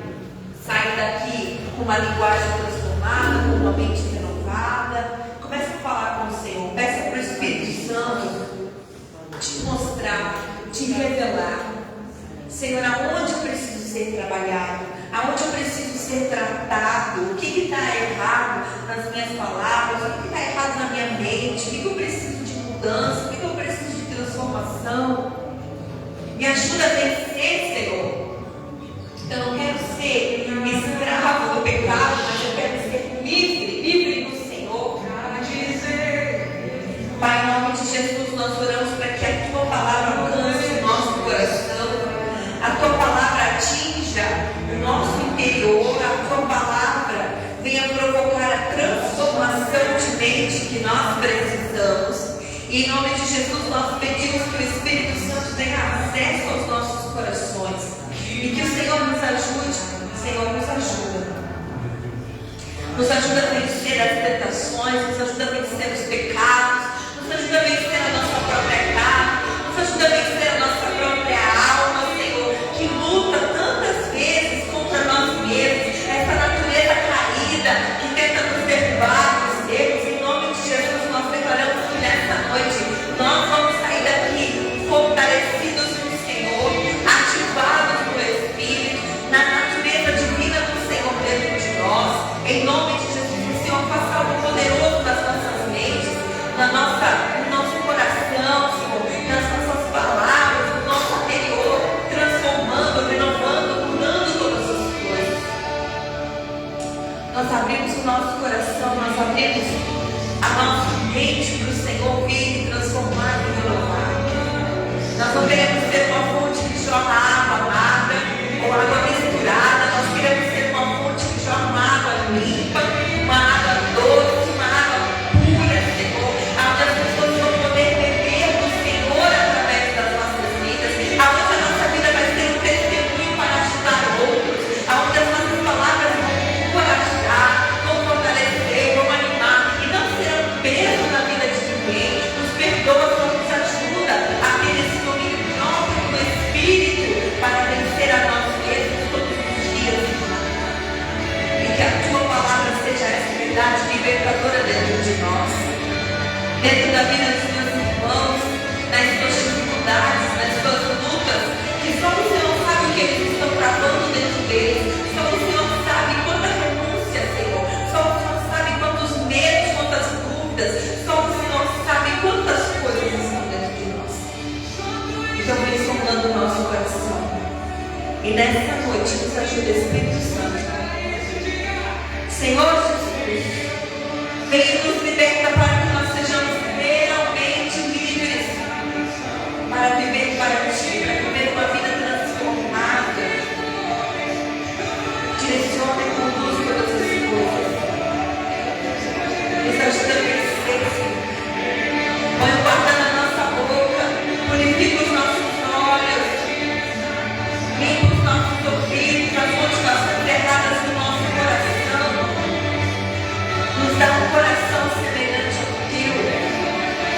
sair daqui com uma linguagem transformada, com uma mente renovada. Comece a falar com o Senhor. Peça para o Espírito Santo te mostrar, te revelar. Senhor, aonde eu preciso ser trabalhado? Aonde eu preciso ser tratado? O que está errado nas minhas palavras? O que está errado na minha mente? O que eu preciso de mudança? O que eu preciso de transformação? Me ajuda a vencer, Senhor. Eu não quero ser escravo do pecado, mas eu quero ser livre no Senhor. Pai, em nome de Jesus, nós oramos para que a Tua palavra alcance o nosso coração, a Tua palavra atinja o nosso interior, a Tua palavra venha provocar a transformação de mente que nós precisamos. E em nome de Jesus, nós pedimos que o Espírito Santo tenha acesso aos nossos corações e que o Senhor nos ajude. O Senhor nos ajuda. Nos ajuda a vencer as tentações, nos ajuda a vencer os pecados, nos ajuda a vencer a nossa própria carne, nos ajuda a vencer a nossa própria alma, Senhor, que luta tantas vezes contra nós mesmos, essa natureza caída que tenta nos derrubar dos erros. Em nome de Jesus, nós declaramos que nessa noite nós vamos sair daqui fortalecidos no Senhor, ativados no Espírito, na natureza divina do Senhor dentro de nós. Em nome de Jesus, que o Senhor faça algo poderoso nas nossas mentes, no nosso coração, Senhor, nas nossas palavras, no nosso interior, transformando, renovando, curando todas as coisas. Nós abrimos o nosso coração, nós abrimos a nossa mente para o Senhor vir e transformar e renovar. Nós não queremos ser uma fonte que jorra água amarga ou água misturada, nós queremos ser uma fonte que jorra uma água limpa, uma água doce, uma água pura, Senhor, onde as pessoas vão poder beber do Senhor através das nossas vidas, onde a nossa vida vai ser um testemunho para ajudar outros, onde as nossas palavras vão encorajar, vão fortalecer verdade libertadora dentro de nós, dentro da vida dos meus irmãos, nas suas dificuldades, nas suas lutas, que só o Senhor sabe o que eles estão travando dentro deles, só o Senhor sabe quanta renúncia, Senhor, só o Senhor sabe quantos medos, quantas dúvidas, só o Senhor sabe quantas coisas estão dentro de nós. Então vem sondando o nosso coração. E nesta noite nos ajuda, Espírito Santo. Senhor Jesus, venha nos liberta para que nós sejamos realmente livres para viver para Ti, para viver uma vida transformada. Direciona e conduz todas as coisas. Nos ajuda a vencer, Senhor. Põe o guarda na nossa boca, purifica os nossos olhos, limpa os nossos ouvidos, as motivações erradas do nosso coração. Nos dá um coração semelhante ao Teu.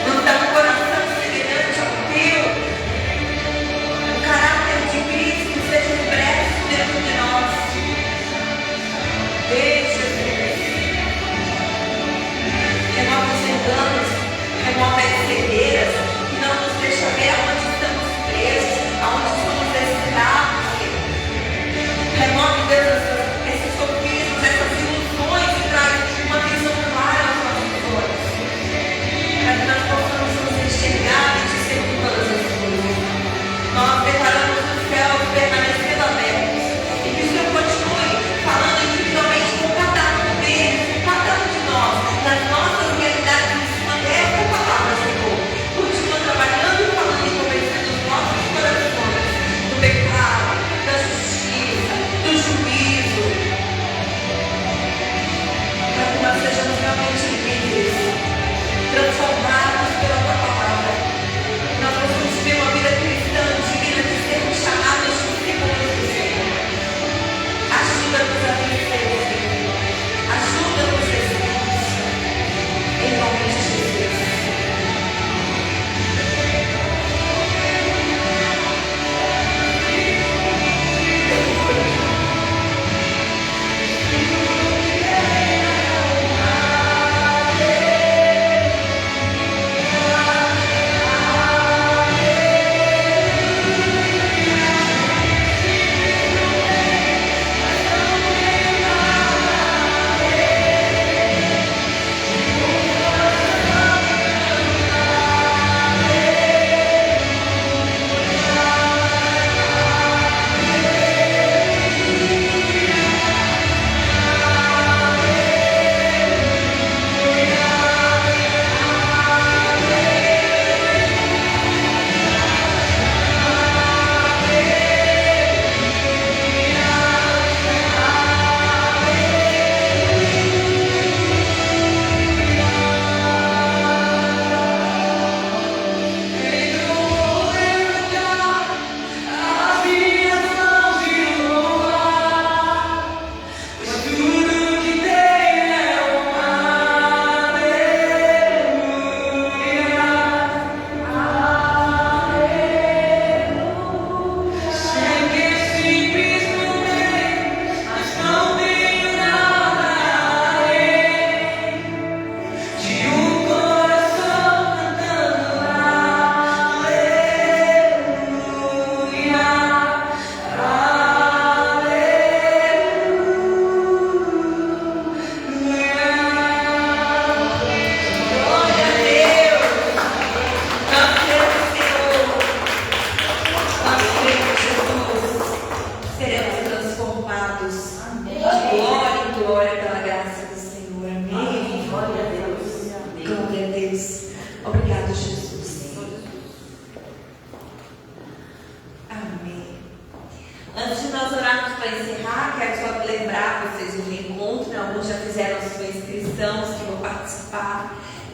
Nos dá um coração semelhante ao Teu. O caráter de Cristo seja impresso dentro de nós. Deixa, Deus. Remove os enganos, remove as cegueiras, que não nos deixa ver aonde estamos presos, aonde somos escravos, Senhor. Remove, Deus, esses sofismas, essas ilusões que trazem uma visão clara aos nossos olhos, para que nós possamos nos enxergar e discernir todas as coisas. Nós declaramos os céus permanecendo abertos e que o Senhor continue falando individualmente com cada um deles, com cada um de nós, nas nossas realidades, em cima dessa palavra, Senhor. Continua trabalhando e falando e convencendo os nossos corações do pecado, da justiça, do juízo, para que nós sejamos realmente livres, transformados pela Tua palavra. Nós possamos viver uma vida cristã digna de sermos chamados discípulos do Senhor. Ajuda-nos a vencer, Senhor. Ajuda-nos, Jesus. Em nome de Jesus.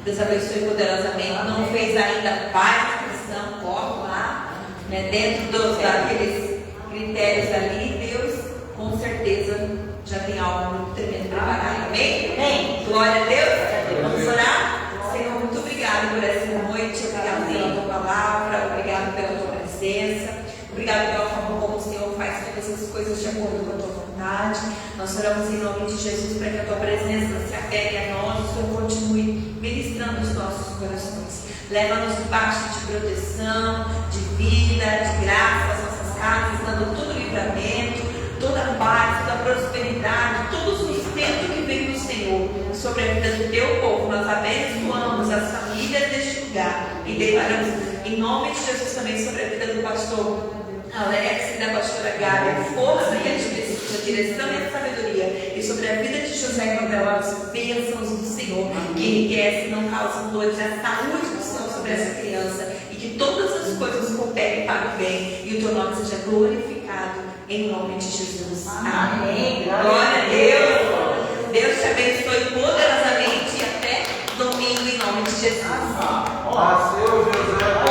Deus abençoe poderosamente. Não fez ainda pai cristão, corre lá, né, dentro daqueles critérios ali, Deus com certeza já tem algo muito tremendo preparado. Amém? Amém. Glória a Deus. Vamos orar? Senhor, muito obrigado por essa noite. Obrigado pela tua palavra. Obrigado pela tua presença. Obrigado pela forma como o Senhor faz todas as coisas de acordo com a tua vontade. vontade. Nós oramos em nome de Jesus para que a tua presença se apegue a nós, o Senhor continue ministrando os nossos corações. Leva-nos debaixo de proteção, de vida, de graça, as nossas casas, dando todo o livramento, toda a paz, toda a prosperidade, todo o sustento que vem do Senhor sobre a vida do teu povo. Nós abençoamos as famílias deste lugar e declaramos em nome de Jesus também sobre a vida do pastor Alex e da pastora Gabi, a força que eles precisam, a direção e a sabedoria, e sobre a vida de José Gabriel, as bênçãos do Senhor que enriquecem, não causam dores, a saúde do Senhor sobre essa criança, e que todas as coisas cooperem para o bem e o teu nome seja glorificado em nome de Jesus. Amém. Glória a Deus. Deus te abençoe poderosamente e até domingo em nome de Jesus. Nasceu José.